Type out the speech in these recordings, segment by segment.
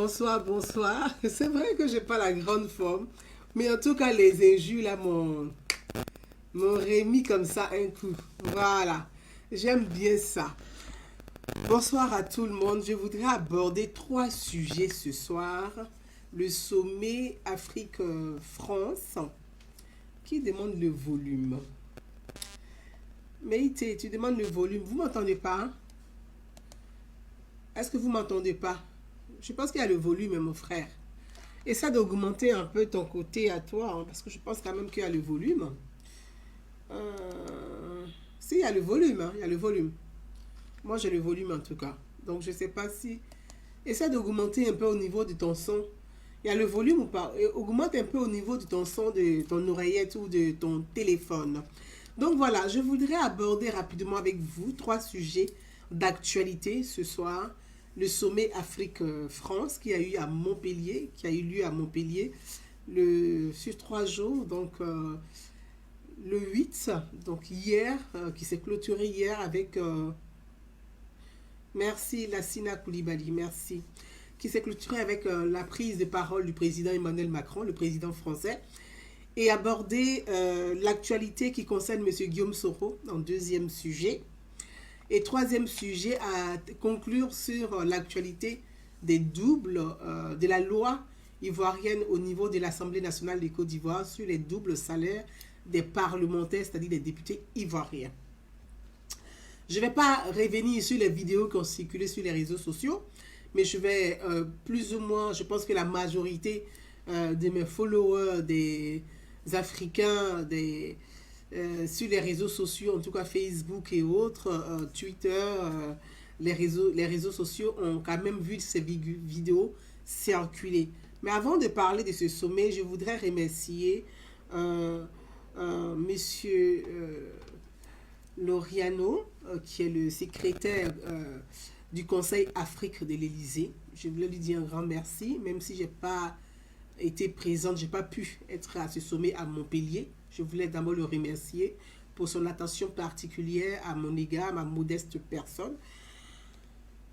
Bonsoir, bonsoir. C'est vrai que j'ai pas la grande forme, mais en tout cas, les injures là m'ont remis comme ça un coup. Voilà, j'aime bien ça. Bonsoir à tout le monde. Je voudrais aborder trois sujets ce soir. Le sommet Afrique-France qui demande le volume. Meïté, tu demandes le volume. Vous m'entendez pas, hein? Est-ce que vous m'entendez pas? Je pense qu'il y a le volume, mon frère. Essaie d'augmenter un peu ton côté à toi, hein, parce que je pense quand même qu'il y a le volume. Si, il y a le volume, hein, il y a le volume. Moi, j'ai le volume en tout cas. Donc, je ne sais pas si... Essaie d'augmenter un peu au niveau de ton son. Il y a le volume ou pas? Et augmente un peu au niveau de ton son, de ton oreillette ou de ton téléphone. Donc, voilà, je voudrais aborder rapidement avec vous trois sujets d'actualité ce soir. Le sommet Afrique-France qui a eu à Montpellier, qui a eu lieu à Montpellier sur 3 jours, donc le 8, donc hier, qui s'est clôturé hier avec, merci Lassina Koulibaly, merci, qui s'est clôturé avec la prise de parole du président Emmanuel Macron, le président français, et aborder l'actualité qui concerne M. Guillaume Soro en deuxième sujet. Et troisième sujet, à conclure sur l'actualité des doubles, de la loi ivoirienne au niveau de l'Assemblée nationale de Côte d'Ivoire sur les doubles salaires des parlementaires, c'est-à-dire des députés ivoiriens. Je ne vais pas revenir sur les vidéos qui ont circulé sur les réseaux sociaux, mais je vais plus ou moins, je pense que la majorité de mes followers, des Africains, sur les réseaux sociaux, en tout cas Facebook et autres, Twitter, les réseaux sociaux ont quand même vu ces vidéos circuler. Mais avant de parler de ce sommet, je voudrais remercier Monsieur Loriano, qui est le secrétaire du Conseil Afrique de l'Élysée. Je voulais lui dire un grand merci, même si je n'ai pas été présente, je n'ai pas pu être à ce sommet à Montpellier. Je voulais d'abord le remercier pour son attention particulière à mon égard, à ma modeste personne.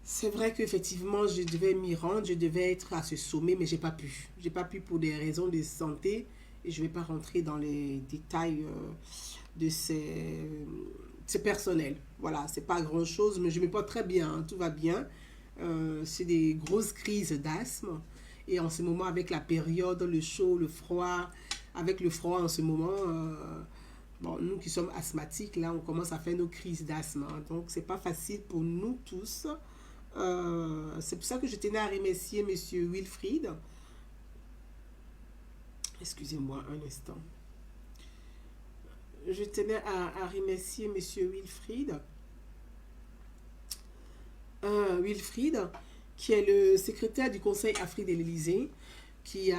C'est vrai qu'effectivement, je devais m'y rendre, je devais être à ce sommet, mais je n'ai pas pu. Je n'ai pas pu pour des raisons de santé et je ne vais pas rentrer dans les détails de ces personnels. Voilà, c'est pas grand-chose, mais je me porte très bien, hein, tout va bien. C'est des grosses crises d'asthme. Et en ce moment, avec la période, le chaud, le froid, avec le froid en ce moment, bon, nous qui sommes asthmatiques, là, on commence à faire nos crises d'asthme. Hein, donc, c'est pas facile pour nous tous. C'est pour ça que je tenais à remercier Monsieur Wilfried. Excusez-moi un instant. Je tenais à remercier Monsieur Wilfried. Wilfried, qui est le secrétaire du Conseil Afrique de l'Élysée, qui a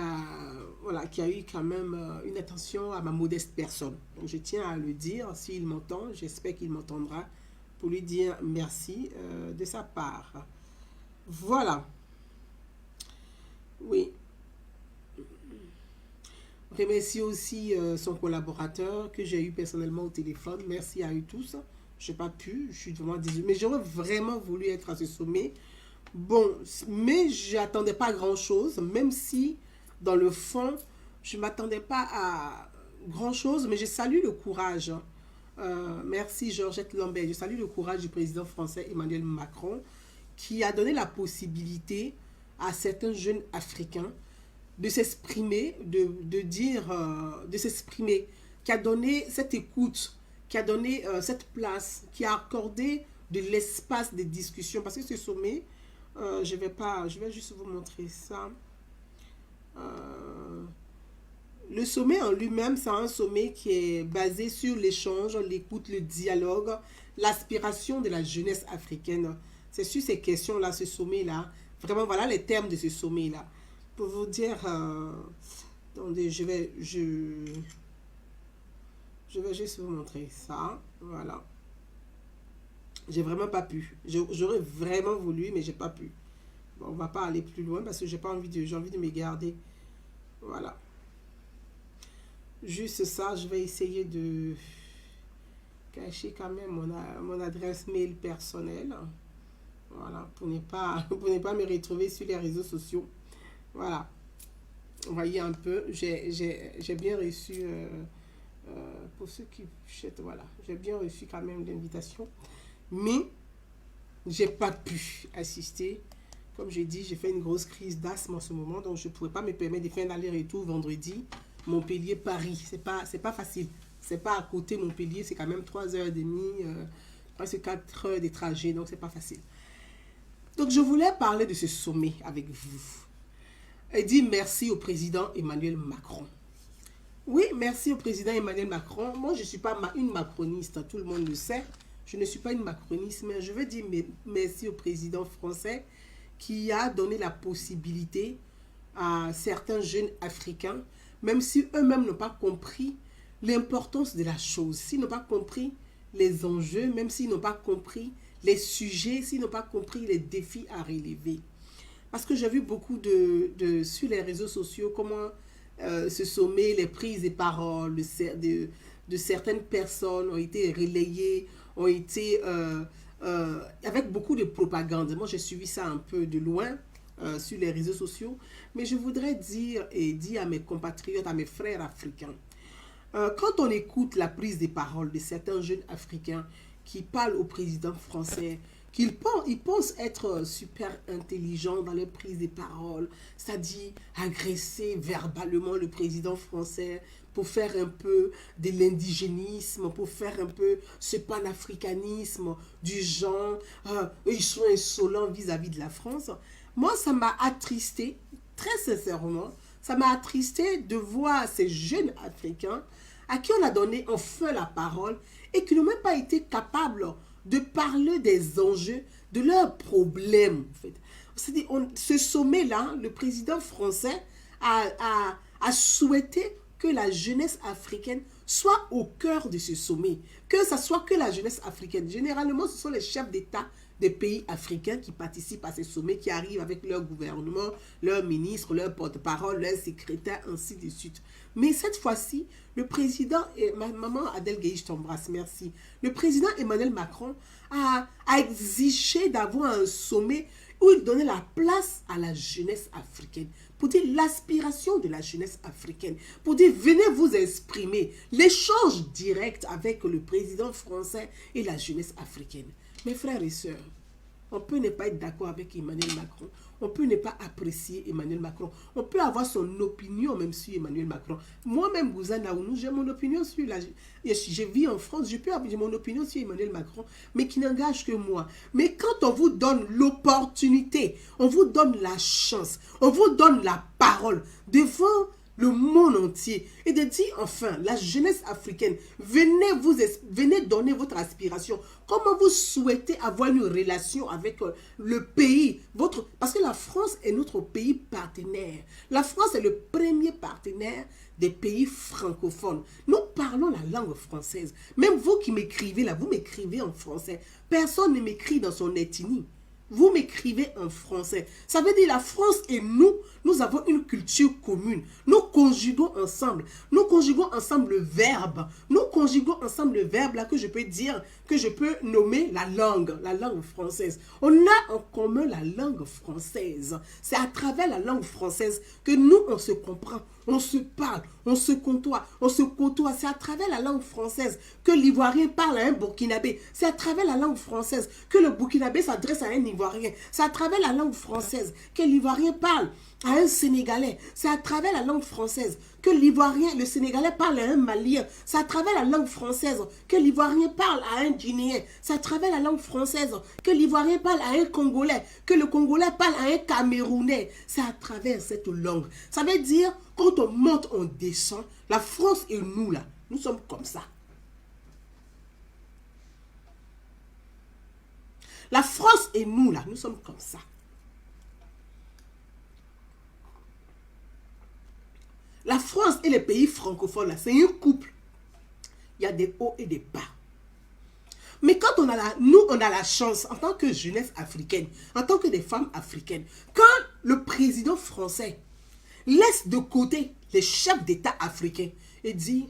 eu quand même une attention à ma modeste personne. Donc je tiens à le dire, s'il m'entend, j'espère qu'il m'entendra, pour lui dire merci de sa part. Voilà. Oui. Remercie aussi son collaborateur que j'ai eu personnellement au téléphone. Merci à eux tous. Je n'ai pas pu, je suis vraiment désolée. Mais j'aurais vraiment voulu être à ce sommet. Bon, mais je n'attendais pas grand-chose, même si, dans le fond, je ne m'attendais pas à grand-chose, mais je salue le courage. Merci Georgette Lambert. Je salue le courage du président français Emmanuel Macron, qui a donné la possibilité à certains jeunes Africains de s'exprimer, de dire, de s'exprimer, qui a donné cette écoute, qui a donné cette place, qui a accordé de l'espace de discussion. Parce que ce sommet, je vais juste vous montrer ça. Le sommet en lui-même, c'est un sommet qui est basé sur l'échange, l'écoute, le dialogue, l'aspiration de la jeunesse africaine. C'est sur ces questions-là, ce sommet-là. Vraiment, voilà les termes de ce sommet-là. Pour vous dire, attendez, je vais juste vous montrer ça. Voilà. J'ai vraiment pas pu. J'aurais vraiment voulu, mais j'ai pas pu. Bon, on va pas aller plus loin parce que j'ai envie de me garder. Voilà. Juste ça, je vais essayer de cacher quand même mon adresse mail personnelle. Voilà, pour ne pas me retrouver sur les réseaux sociaux. Voilà. Vous voyez un peu, j'ai bien reçu, pour ceux qui chattent, voilà, j'ai bien reçu quand même l'invitation. Mais, j'ai pas pu assister. Comme j'ai dit, j'ai fait une grosse crise d'asthme en ce moment, donc je ne pourrais pas me permettre de faire un aller-retour vendredi. Montpellier-Paris, c'est pas facile. C'est pas à côté Montpellier, c'est quand même 3h30, presque 4 heures de trajet, donc c'est pas facile. Donc je voulais parler de ce sommet avec vous. Et dire merci au président Emmanuel Macron. Oui, merci au président Emmanuel Macron. Moi, je ne suis pas une macroniste, tout le monde le sait. Je ne suis pas une macroniste, mais je veux dire merci au président français qui a donné la possibilité à certains jeunes africains, même si eux-mêmes n'ont pas compris l'importance de la chose, s'ils n'ont pas compris les enjeux, même s'ils n'ont pas compris les sujets, s'ils n'ont pas compris les défis à relever. Parce que j'ai vu beaucoup sur les réseaux sociaux comment ce sommet, les prises de parole de certaines personnes ont été relayées, ont été avec beaucoup de propagande. Moi, j'ai suivi ça un peu de loin sur les réseaux sociaux. Mais je voudrais dire à mes compatriotes, à mes frères africains, quand on écoute la prise de parole de certains jeunes africains qui parlent au président français, ils pensent être super intelligents dans les prises de parole, c'est-à-dire agresser verbalement le président français pour faire un peu de l'indigénisme, pour faire un peu ce panafricanisme du genre, ils sont insolents vis-à-vis de la France. Moi, ça m'a attristé, très sincèrement, ça m'a attristé de voir ces jeunes Africains à qui on a donné enfin la parole et qui n'ont même pas été capables de parler des enjeux, de leurs problèmes. En fait. Ce sommet-là, le président français a souhaité que la jeunesse africaine soit au cœur de ce sommet. Que ce soit que la jeunesse africaine. Généralement, ce sont les chefs d'État des pays africains qui participent à ces sommets, qui arrivent avec leur gouvernement, leurs ministres, leurs porte-parole, leurs secrétaires, ainsi de suite. Mais cette fois-ci, le président, et ma maman Adèle Gueye, je t'embrasse, merci. Le président Emmanuel Macron a exigé d'avoir un sommet où il donnait la place à la jeunesse africaine, pour dire l'aspiration de la jeunesse africaine, pour dire venez vous exprimer, l'échange direct avec le président français et la jeunesse africaine. Mes frères et sœurs, on peut ne pas être d'accord avec Emmanuel Macron, on peut ne pas apprécier Emmanuel Macron, on peut avoir son opinion même sur Emmanuel Macron. Moi-même, Gouzana Ounou, j'ai mon opinion sur la... Je vis en France, je peux avoir mon opinion sur Emmanuel Macron, mais qui n'engage que moi. Mais quand on vous donne l'opportunité, on vous donne la chance, on vous donne la parole devant le monde entier et de dire enfin, la jeunesse africaine, venez donner votre aspiration. Comment vous souhaitez avoir une relation avec le pays, parce que la France est notre pays partenaire. La France est le premier partenaire des pays francophones. Nous parlons la langue française. Même vous qui m'écrivez là, vous m'écrivez en français. Personne ne m'écrit dans son ethnie. Vous m'écrivez en français. Ça veut dire la France et nous avons une culture commune. Nous conjuguons ensemble. Nous conjuguons ensemble le verbe. Nous conjuguons ensemble le verbe là que je peux dire, que je peux nommer la langue française. On a en commun la langue française. C'est à travers la langue française que nous, on se comprend. On se parle, on se côtoie. C'est à travers la langue française que l'Ivoirien parle à un Burkinabé. C'est à travers la langue française que le Burkinabé s'adresse à un Ivoirien. C'est à travers la langue française que l'Ivoirien parle à un Sénégalais. C'est à travers la langue française que le Sénégalais parle à un Malien. C'est à travers la langue française que l'Ivoirien parle à un Guinéen. C'est à travers la langue française que l'Ivoirien parle à un Congolais, que le Congolais parle à un Camerounais. C'est à travers cette langue. Ça veut dire, quand on monte, on descend. La France et nous, là, nous sommes comme ça. La France et nous, là, nous sommes comme ça. La France et les pays francophones, là, c'est un couple. Il y a des hauts et des bas. Mais quand on a la chance, en tant que jeunesse africaine, en tant que des femmes africaines, quand le président français laisse de côté les chefs d'État africains et dit,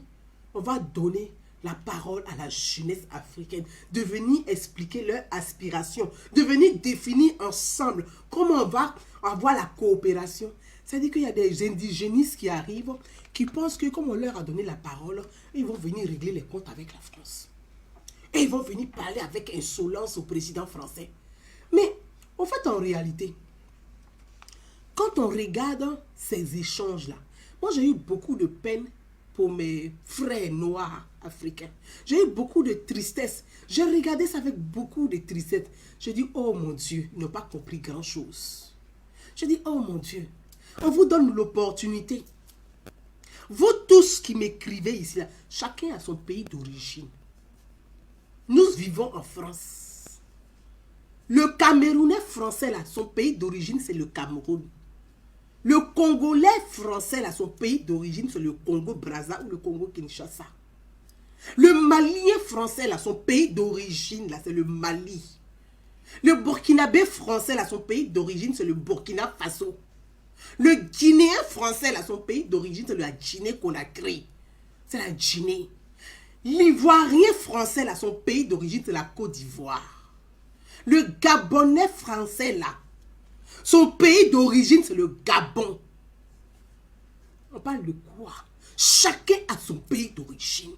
on va donner la parole à la jeunesse africaine, de venir expliquer leurs aspirations, de venir définir ensemble comment on va avoir la coopération. C'est-à-dire qu'il y a des indigénistes qui arrivent, qui pensent que comme on leur a donné la parole, ils vont venir régler les comptes avec la France. Et ils vont venir parler avec insolence au président français. Mais, en fait, en réalité, quand on regarde ces échanges-là, moi j'ai eu beaucoup de peine pour mes frères noirs africains. J'ai eu beaucoup de tristesse. J'ai regardé ça avec beaucoup de tristesse. J'ai dit, oh mon Dieu, ils n'ont pas compris grand-chose. J'ai dit, oh mon Dieu, on vous donne l'opportunité. Vous tous qui m'écrivez ici, là, chacun a son pays d'origine. Nous vivons en France. Le Camerounais français, là, son pays d'origine, c'est le Cameroun. Le Congolais français, là, son pays d'origine, c'est le Congo-Brazza ou le Congo-Kinshasa. Le Malien français, là, son pays d'origine, là, c'est le Mali. Le Burkinabé français, là, son pays d'origine, c'est le Burkina Faso. Le Guinéen français, là, son pays d'origine, c'est la Guinée-Conakry. C'est la Guinée. L'Ivoirien français, là, son pays d'origine, c'est la Côte d'Ivoire. Le Gabonais français, là, son pays d'origine, c'est le Gabon. On parle de quoi? Chacun a son pays d'origine.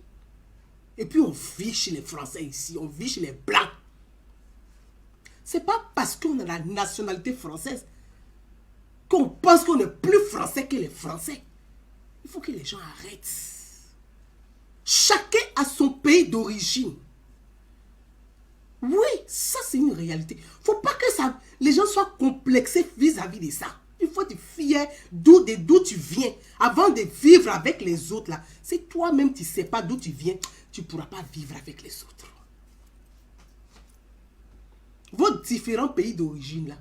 Et puis on vit chez les Français ici, on vit chez les Blancs. C'est pas parce qu'on a la nationalité française qu'on pense qu'on est plus français que les Français. Il faut que les gens arrêtent. Chacun a son pays d'origine. Oui, ça c'est une réalité. Il ne faut pas que les gens soient complexés vis-à-vis de ça. Il faut te fier d'où tu viens. Avant de vivre avec les autres, là, si toi-même tu ne sais pas d'où tu viens, tu ne pourras pas vivre avec les autres. Vos différents pays d'origine, là,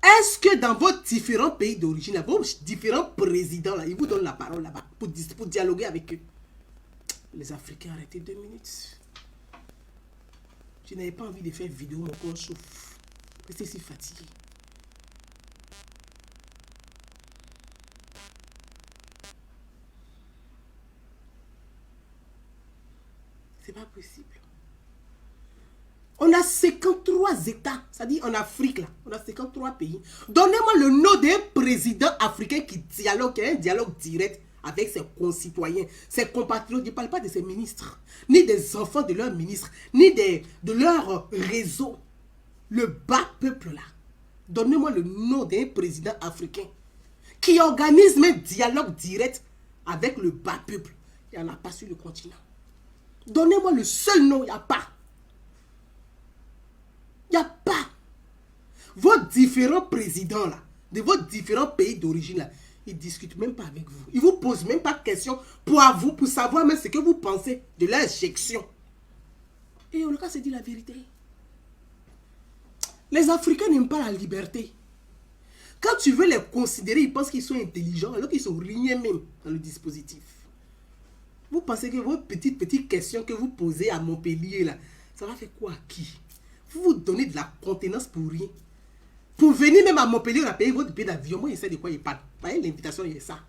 est-ce que dans vos différents pays d'origine, vos différents présidents, là, ils vous donnent la parole là-bas pour dialoguer avec eux? Les Africains, arrêtez 2 minutes. Je n'avais pas envie de faire vidéo, mon corps chauffe. Restez si fatigué. C'est pas possible. On a 53 États, c'est-à-dire en Afrique, là, on a 53 pays. Donnez-moi le nom d'un président africain qui dialogue, qui a un dialogue direct avec ses concitoyens, ses compatriotes. Je ne parle pas de ses ministres, ni des enfants de leurs ministres, ni de leur réseau. Le bas peuple là. Donnez-moi le nom d'un président africain qui organise un dialogue direct avec le bas peuple. Il n'y en a pas sur le continent. Donnez-moi le seul nom, il n'y a pas. Il n'y a pas. Vos différents présidents là, de vos différents pays d'origine là, ils ne discutent même pas avec vous. Ils ne vous posent même pas de questions pour savoir même ce que vous pensez de leur injection. Et on le cas, c'est dit la vérité. Les Africains n'aiment pas la liberté. Quand tu veux les considérer, ils pensent qu'ils sont intelligents, alors qu'ils sont rien même dans le dispositif. Vous pensez que vos petites questions que vous posez à Montpellier, là, ça va faire quoi à qui? Vous vous donnez de la contenance pour rien. Pour venir même à Montpellier, on a payé votre billet d'avion. Moi, je sais de quoi il parle. Voyez, l'invitation, il y a ça.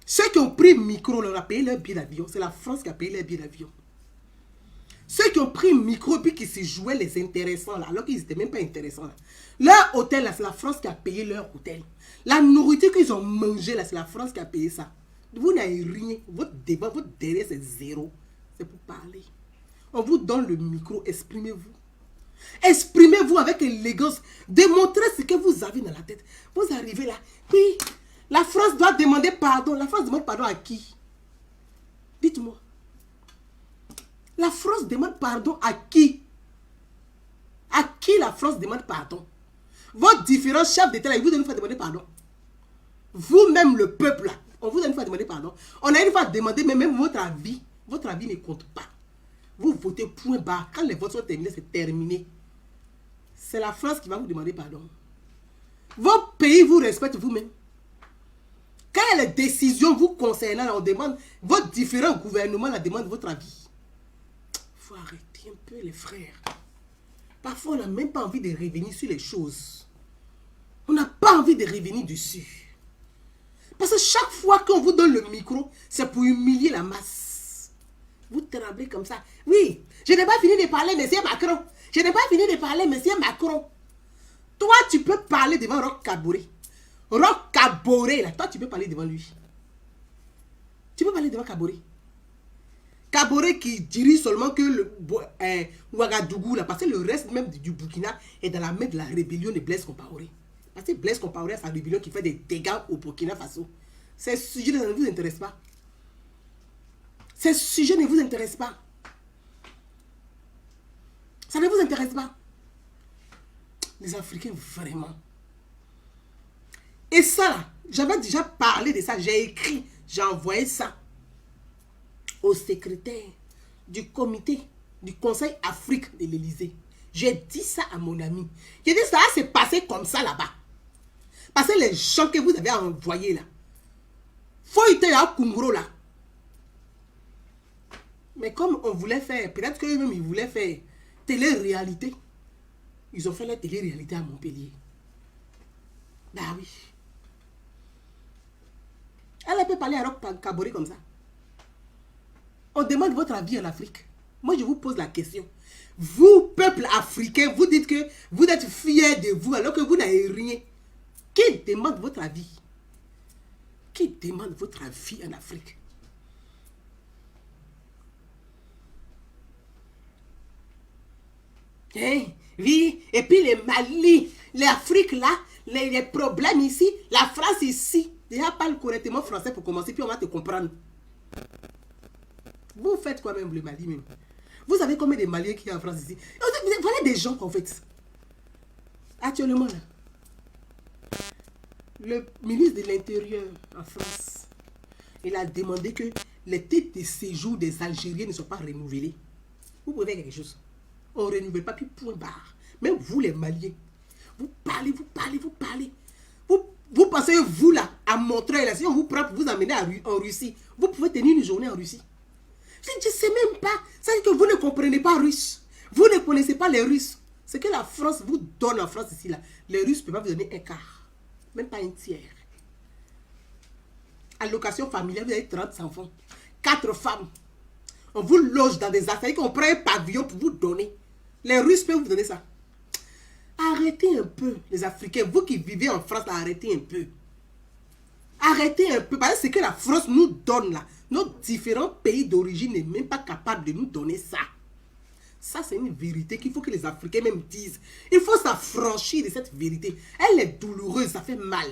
Ceux qui ont pris le micro, on a payé leur billet d'avion. C'est la France qui a payé leur billet d'avion. Ceux qui ont pris le micro puis qui se jouaient les intéressants, là, alors qu'ils n'étaient même pas intéressants. Là. Leur hôtel, là, c'est la France qui a payé leur hôtel. La nourriture qu'ils ont mangée, là, c'est la France qui a payé ça. Vous n'avez rien. Votre débat, votre derrière, c'est zéro. C'est pour parler. On vous donne le micro, exprimez-vous. Exprimez-vous avec élégance. Démontrez ce que vous avez dans la tête. Vous arrivez là. Oui, la France doit demander pardon. La France demande pardon à qui? Dites-moi. La France demande pardon à qui? À qui la France demande pardon? Vos différents chefs d'État, ils vous donnent une fois demander pardon. Vous-même, le peuple, là, on vous donne une fois demander pardon. On a une fois demandé, mais même votre avis ne compte pas. Vous votez point bas. Quand les votes sont terminés, c'est terminé. C'est la France qui va vous demander pardon. Vos pays vous respectent vous-même. Quand il y a les décisions vous concernant, on demande, votre différents gouvernements la demandent votre avis. Il faut arrêter un peu les frères. Parfois, on n'a même pas envie de revenir sur les choses. On n'a pas envie de revenir dessus. Parce que chaque fois qu'on vous donne le micro, c'est pour humilier la masse. Vous tremblez comme ça. Oui, je n'ai pas fini de parler, monsieur Macron. Je n'ai pas fini de parler, monsieur Macron. Toi, tu peux parler devant Roch Kaboré. Roch Kaboré, là, toi, tu peux parler devant lui. Tu peux parler devant Kaboré. Kaboré qui dirige seulement que le Ouagadougou, là, parce que le reste même du Burkina est dans la main de la rébellion de Blaise Compaoré. Parce que Blaise Compaoré a sa rébellion qui fait des dégâts au Burkina Faso. Ces sujets ne vous intéressent pas. Ces sujets ne vous intéressent pas. Ça ne vous intéresse pas. Les Africains, vraiment. Et ça, là, j'avais déjà parlé de ça. J'ai écrit, j'ai envoyé ça au secrétaire du comité du Conseil Afrique de l'Élysée. J'ai dit ça à mon ami. J'ai dit ça s'est passé comme ça là-bas. Parce que les gens que vous avez envoyés là, faut être à Kungro là. Mais comme on voulait faire, peut-être qu'eux-mêmes ils voulaient faire télé-réalité, ils ont fait la télé-réalité à Montpellier. Bah oui. Elle peut parler à Roch Kaboré comme ça. On demande votre avis en Afrique. Moi, je vous pose la question. Vous, peuple africain, vous dites que vous êtes fiers de vous alors que vous n'avez rien. Qui demande votre avis? Qui demande votre avis en Afrique? Hein? Oui, et puis les Mali, l'Afrique là, les problèmes ici, la France ici. Déjà parle correctement français pour commencer, puis on va te comprendre. Vous faites quoi même le Mali même? Vous savez combien de Maliens qui y a en France ici? Voilà des gens en fait. Actuellement là, le ministre de l'Intérieur en France, il a demandé que les titres de séjour des Algériens ne soient pas renouvelés. Vous pouvez faire quelque chose. On ne renouvelle pas, puis point barre. Même vous les Maliens, vous parlez, vous parlez, vous parlez. Vous pensez, vous là, à Montreuil, là, si on vous prend pour vous amener en Russie, vous pouvez tenir une journée en Russie. Je ne sais même pas. C'est que vous ne comprenez pas russe. Vous ne connaissez pas les Russes. Ce que la France vous donne en France ici, là, les Russes ne peuvent pas vous donner un quart. Même pas un tiers. Allocation familiale, vous avez 30 enfants. 4 femmes. On vous loge dans des affaires, qu'on prend un pavillon pour vous donner. Les Russes peuvent vous donner ça. Arrêtez un peu, les Africains. Vous qui vivez en France, là, arrêtez un peu. Arrêtez un peu. Parce que ce que la France nous donne là, nos différents pays d'origine n'est même pas capable de nous donner ça. Ça, c'est une vérité qu'il faut que les Africains même disent. Il faut s'affranchir de cette vérité. Elle est douloureuse, ça fait mal.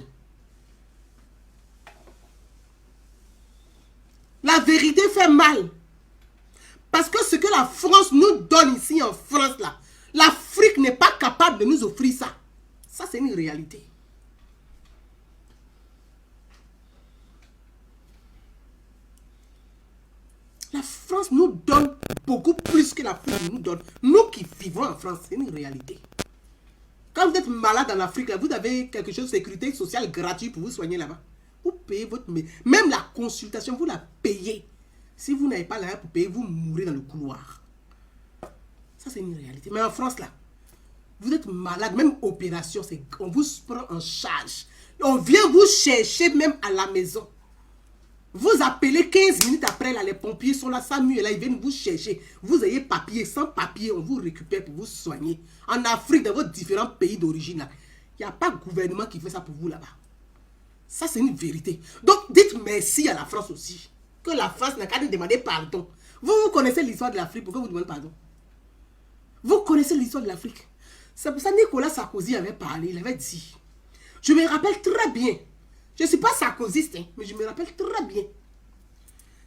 La vérité fait mal. Parce que ce que la France nous donne ici en France, là, l'Afrique n'est pas capable de nous offrir ça. Ça, c'est une réalité. La France nous donne beaucoup plus que l'Afrique nous donne. Nous qui vivons en France, c'est une réalité. Quand vous êtes malade en Afrique, là, vous avez quelque chose de sécurité sociale gratuite pour vous soigner là-bas. Vous payez votre... Même la consultation, vous la payez. Si vous n'avez pas l'argent pour payer, vous mourrez dans le couloir. Ça, c'est une réalité. Mais en France, là, vous êtes malade, même opération, on vous prend en charge. On vient vous chercher même à la maison. Vous appelez 15 minutes après, là, les pompiers sont là, SAMU est là, ils viennent vous chercher. Vous ayez papier, sans papier, on vous récupère pour vous soigner. En Afrique, dans vos différents pays d'origine, là, il n'y a pas de gouvernement qui fait ça pour vous là-bas. Ça, c'est une vérité. Donc, dites merci à la France aussi. Que la France n'a qu'à nous demander pardon. Vous connaissez l'histoire de l'Afrique, pourquoi vous demandez pardon? Vous connaissez l'histoire de l'Afrique. C'est pour ça que Nicolas Sarkozy avait parlé, il avait dit. Je me rappelle très bien. Je ne suis pas sarkozyste, hein, mais je me rappelle très bien.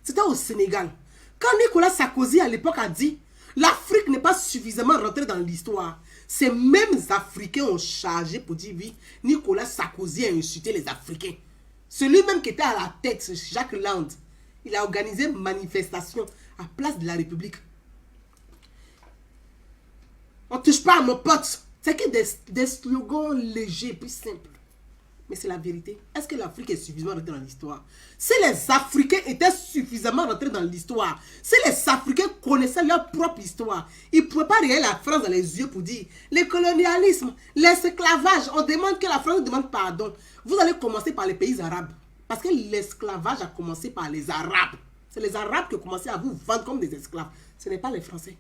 C'était au Sénégal. Quand Nicolas Sarkozy à l'époque a dit l'Afrique n'est pas suffisamment rentrée dans l'histoire. Ces mêmes Africains ont chargé pour dire oui, Nicolas Sarkozy a insulté les Africains. Celui-même qui était à la tête, Jacques Land, il a organisé une manifestation à Place de la République. On ne touche pas à mon pote. C'est que des slogans légers, plus simples. Mais c'est la vérité. Est-ce que l'Afrique est suffisamment rentrée dans l'histoire? Si les Africains étaient suffisamment rentrés dans l'histoire, si les Africains connaissaient leur propre histoire, ils ne pouvaient pas regarder la France dans les yeux pour dire le colonialisme, l'esclavage, on demande que la France demande pardon. Vous allez commencer par les pays arabes. Parce que l'esclavage a commencé par les Arabes. C'est les Arabes qui ont commencé à vous vendre comme des esclaves. Ce n'est pas les Français.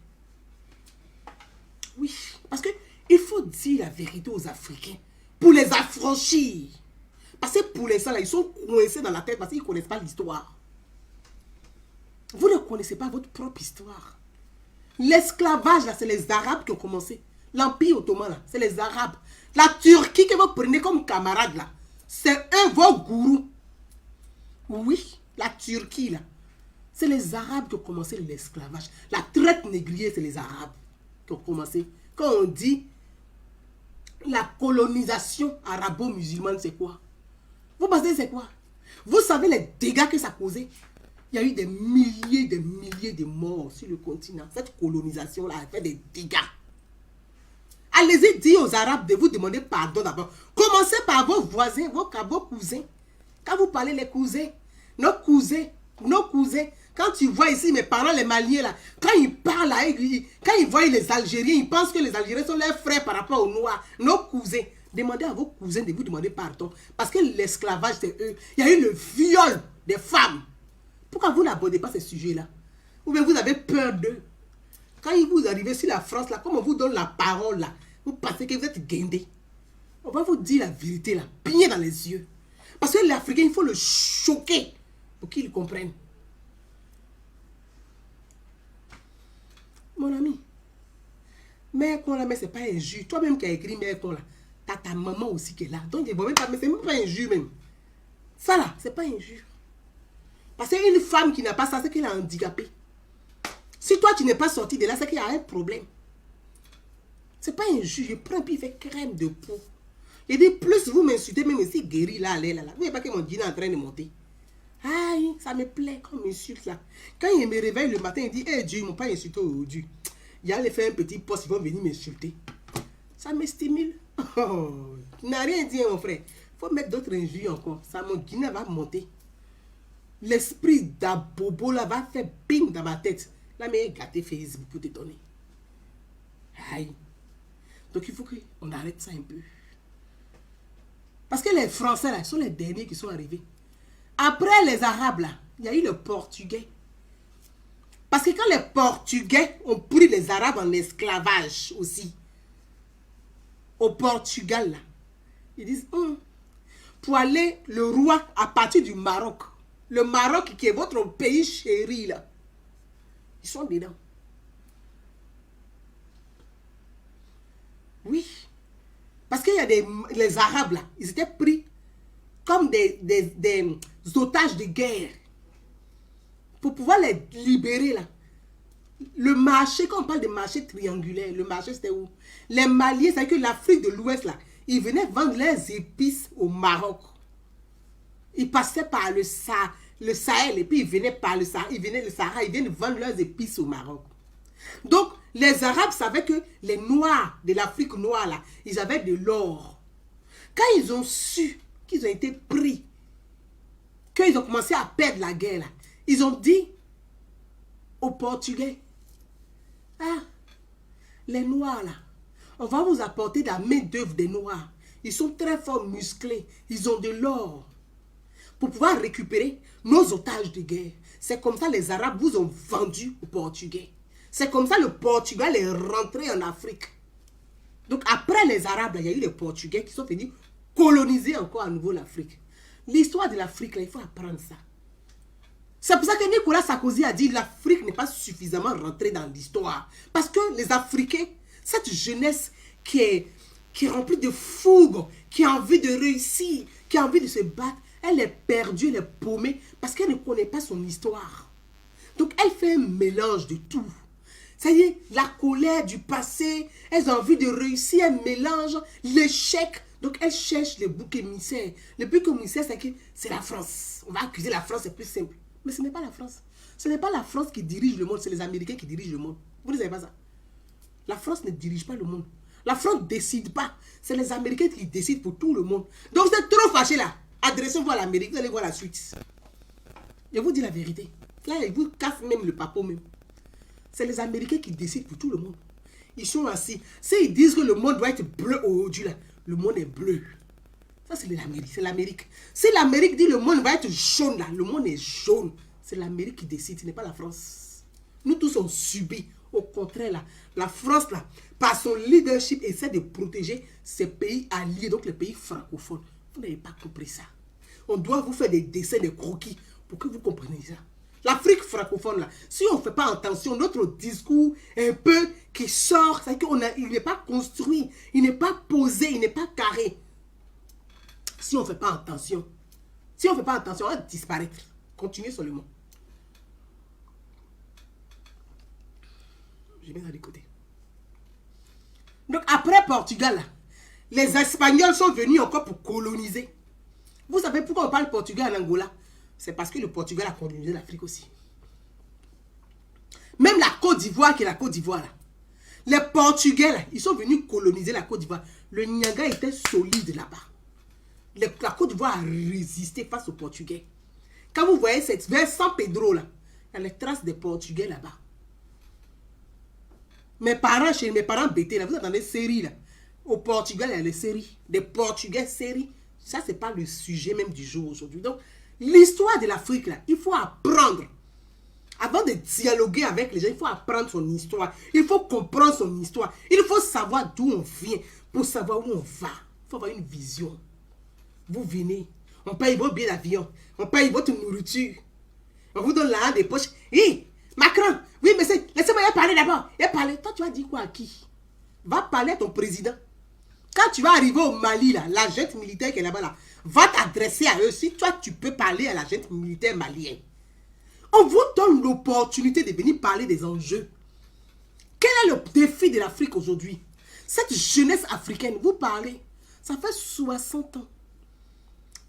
Oui, parce que Il faut dire la vérité aux Africains pour les affranchir. Parce que pour l'instant, là, ils sont coincés dans la tête parce qu'ils ne connaissent pas l'histoire. Vous ne connaissez pas votre propre histoire. L'esclavage, là, c'est les Arabes qui ont commencé. L'Empire ottoman, là, c'est les Arabes. La Turquie que vous prenez comme camarade, là, c'est eux vos gourous. Oui, la Turquie, là, c'est les Arabes qui ont commencé l'esclavage. La traite négrière, c'est les Arabes qui ont commencé. Quand on dit la colonisation arabo-musulmane, c'est quoi? Vous pensez c'est quoi? Vous savez les dégâts que ça causait? Il y a eu des milliers de morts sur le continent. Cette colonisation-là a fait des dégâts. Allez-y dire aux Arabes de vous demander pardon d'abord. Commencez par vos voisins, vos cousins. Quand vous parlez les cousins, nos cousins. Quand tu vois ici mes parents, les Maliens, là, quand ils parlent, là, quand ils voient les Algériens, ils pensent que les Algériens sont leurs frères par rapport aux Noirs. Nos cousins. Demandez à vos cousins de vous demander pardon. Parce que l'esclavage, c'est eux. Il y a eu le viol des femmes. Pourquoi vous n'abordez pas ces sujets-là? Ou bien vous avez peur d'eux? Quand vous arrivez sur la France, là, comme on vous donne la parole, là, vous pensez que vous êtes guindés. On va vous dire la vérité, là, bien dans les yeux. Parce que l'Africain, il faut le choquer pour qu'il comprenne. Mon ami, mère qu'on là, mais c'est pas injure. Toi-même qui as écrit mère qu'on là, t'as ta maman aussi qui est là. Donc, mais c'est même pas injure même. Ça là, c'est pas injure. Parce qu'une femme qui n'a pas ça, c'est qu'elle est handicapée. Si toi, tu n'es pas sorti de là, c'est qu'il y a un problème. C'est pas injure. Je prends puis il fait crème de peau. Je dis, plus vous m'insultez, même si guéri là, là. Vous voyez pas que mon dîner est en train de monter. Aïe, ça me plaît comme insulte là. Quand il me réveille le matin, il dit, hey Dieu, ils m'ont pas insulté aujourd'hui. Il y a les fait un petit poste, ils vont venir m'insulter. Ça me stimule. Oh, tu n'as rien dit, mon frère. Il faut mettre d'autres injures encore. Ça, mon dîner va monter. L'esprit d'Abobo là va faire bing dans ma tête. Là, mais gâté Facebook pour te donner. Aïe. Donc il faut qu'on arrête ça un peu. Parce que les Français là sont les derniers qui sont arrivés. Après les Arabes là, il y a eu le Portugais. Parce que quand les Portugais ont pris les Arabes en esclavage aussi, au Portugal là, ils disent, pour aller le roi à partir du Maroc, le Maroc qui est votre pays chéri là, ils sont dedans. Oui. Parce qu'il y a les Arabes là, ils étaient pris comme des otages de guerre. Pour pouvoir les libérer là. Le marché, quand on parle de marché triangulaire, le marché c'était où? Les Maliens, c'est que l'Afrique de l'Ouest là, ils venaient vendre leurs épices au Maroc. Ils passaient par le Sahel et puis ils venaient par le Sahara, ils viennent vendre leurs épices au Maroc. Donc, les Arabes savaient que les Noirs de l'Afrique noire, là, ils avaient de l'or. Quand ils ont su qu'ils ont été pris, qu'ils ont commencé à perdre la guerre, là, ils ont dit aux Portugais, ah, les Noirs, là, on va vous apporter de la main-d'œuvre des Noirs. Ils sont très forts, musclés, ils ont de l'or. Pour pouvoir récupérer nos otages de guerre. C'est comme ça les Arabes vous ont vendu aux Portugais. C'est comme ça le Portugal est rentré en Afrique. Donc après les Arabes, il y a eu les Portugais qui sont venus coloniser encore à nouveau l'Afrique. L'histoire de l'Afrique, il faut apprendre ça. C'est pour ça que Nicolas Sarkozy a dit que l'Afrique n'est pas suffisamment rentrée dans l'histoire. Parce que les Africains, cette jeunesse qui est remplie de fougue, qui a envie de réussir, qui a envie de se battre, elle est perdue, elle est paumée parce qu'elle ne connaît pas son histoire. Donc elle fait un mélange de tout. C'est-à-dire la colère du passé, elles ont envie de réussir, elles mélangent l'échec. Donc elles cherchent les boucs émissaires. Le bouc émissaire, c'est que c'est la France. On va accuser la France, c'est plus simple. Mais ce n'est pas la France. Ce n'est pas la France qui dirige le monde, c'est les Américains qui dirigent le monde. Vous ne savez pas ça? La France ne dirige pas le monde. La France ne décide pas. C'est les Américains qui décident pour tout le monde. Donc vous êtes trop fâchés là. Adressez-vous à l'Amérique, vous allez voir la suite. Je vous dis la vérité. Là, ils vous cassent même le papeau même. C'est les Américains qui décident pour tout le monde. Ils sont assis. S'ils disent que le monde doit être bleu aujourd'hui, là, le monde est bleu. Ça, c'est l'Amérique. C'est l'Amérique. Si l'Amérique dit le monde va être jaune, là, le monde est jaune. C'est l'Amérique qui décide, ce n'est pas la France. Nous tous, on subit. Au contraire, là, la France, là, par son leadership, essaie de protéger ses pays alliés, donc les pays francophones. Vous n'avez pas compris ça. On doit vous faire des dessins, des croquis, pour que vous compreniez ça. L'Afrique francophone, là, si on ne fait pas attention, notre discours un peu qui sort, c'est qu'il n'est pas construit, il n'est pas posé, il n'est pas carré. Si on ne fait pas attention, on va disparaître. Continuez seulement. Je vais aller côté. Donc après Portugal, là, les Espagnols sont venus encore pour coloniser. Vous savez pourquoi on parle portugais en Angola? C'est parce que le Portugal a colonisé l'Afrique aussi. Même la Côte d'Ivoire, qui est la Côte d'Ivoire, là. Les Portugais, là, ils sont venus coloniser la Côte d'Ivoire. Le Niaga était solide là-bas. La Côte d'Ivoire a résisté face aux Portugais. Quand vous voyez vers San Pedro, là, il y a les traces des Portugais là-bas. Chez mes parents bêtés, là, vous entendez séries là. Au Portugal, il y a les séries. Des Portugais séries. Ça, c'est pas le sujet même du jour aujourd'hui. Donc, l'histoire de l'Afrique, là, il faut apprendre. Avant de dialoguer avec les gens, il faut apprendre son histoire. Il faut comprendre son histoire. Il faut savoir d'où on vient pour savoir où on va. Il faut avoir une vision. Vous venez, on paye vos billets d'avion, on paye votre nourriture. On vous donne l'argent des poches. Hé, Macron, oui, monsieur, laissez-moi y parler d'abord. Y parler. Toi, tu vas dire quoi à qui? Va parler à ton président. Quand tu vas arriver au Mali, là, l'agent militaire qui est là-bas, là, va t'adresser à eux. Si toi, tu peux parler à l'agent militaire malien. On vous donne l'opportunité de venir parler des enjeux. Quel est le défi de l'Afrique aujourd'hui? Cette jeunesse africaine, vous parlez, ça fait 60 ans.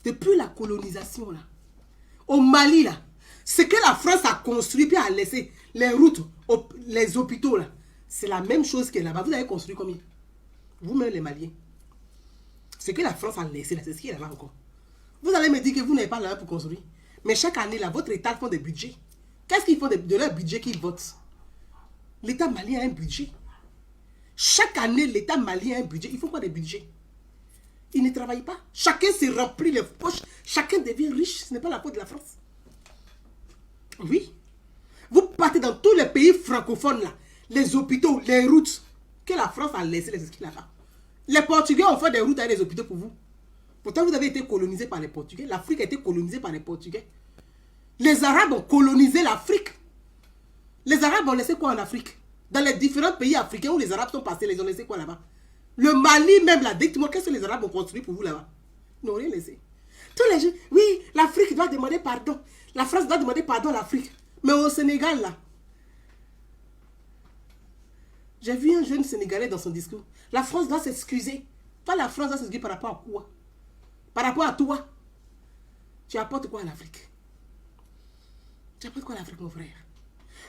Depuis la colonisation, là, au Mali, là, ce que la France a construit puis a laissé, les routes, les hôpitaux, là, c'est la même chose que là-bas. Vous avez construit combien? Vous-même, les Maliens. Ce que la France a laissé, là, c'est ce qui est là-bas encore. Vous allez me dire que vous n'avez pas l'argent pour construire. Mais chaque année, là, votre État font des budgets. Qu'est-ce qu'ils font de leur budget qu'ils votent? L'État malien a un budget. Chaque année, l'État malien a un budget. Ils font quoi des budgets? Ils ne travaillent pas. Chacun se remplit les poches. Chacun devient riche. Ce n'est pas la faute de la France. Oui. Vous partez dans tous les pays francophones, là. Les hôpitaux, les routes que la France a laissé les esquis là-bas. Les Portugais ont fait des routes avec les hôpitaux pour vous. Pourtant, vous avez été colonisé par les Portugais. L'Afrique a été colonisée par les Portugais. Les Arabes ont colonisé l'Afrique. Les Arabes ont laissé quoi en Afrique? Dans les différents pays africains où les Arabes sont passés, ils ont laissé quoi là-bas? Le Mali même là, dites-moi, qu'est-ce que les Arabes ont construit pour vous là-bas? Ils n'ont rien laissé. Tous les gens, oui, l'Afrique doit demander pardon. La France doit demander pardon à l'Afrique. Mais au Sénégal là, j'ai vu un jeune Sénégalais dans son discours. La France doit s'excuser. Pas la France doit s'excuser par rapport à quoi? Par rapport à toi. Tu apportes quoi à l'Afrique? Tu apportes quoi à l'Afrique, mon frère?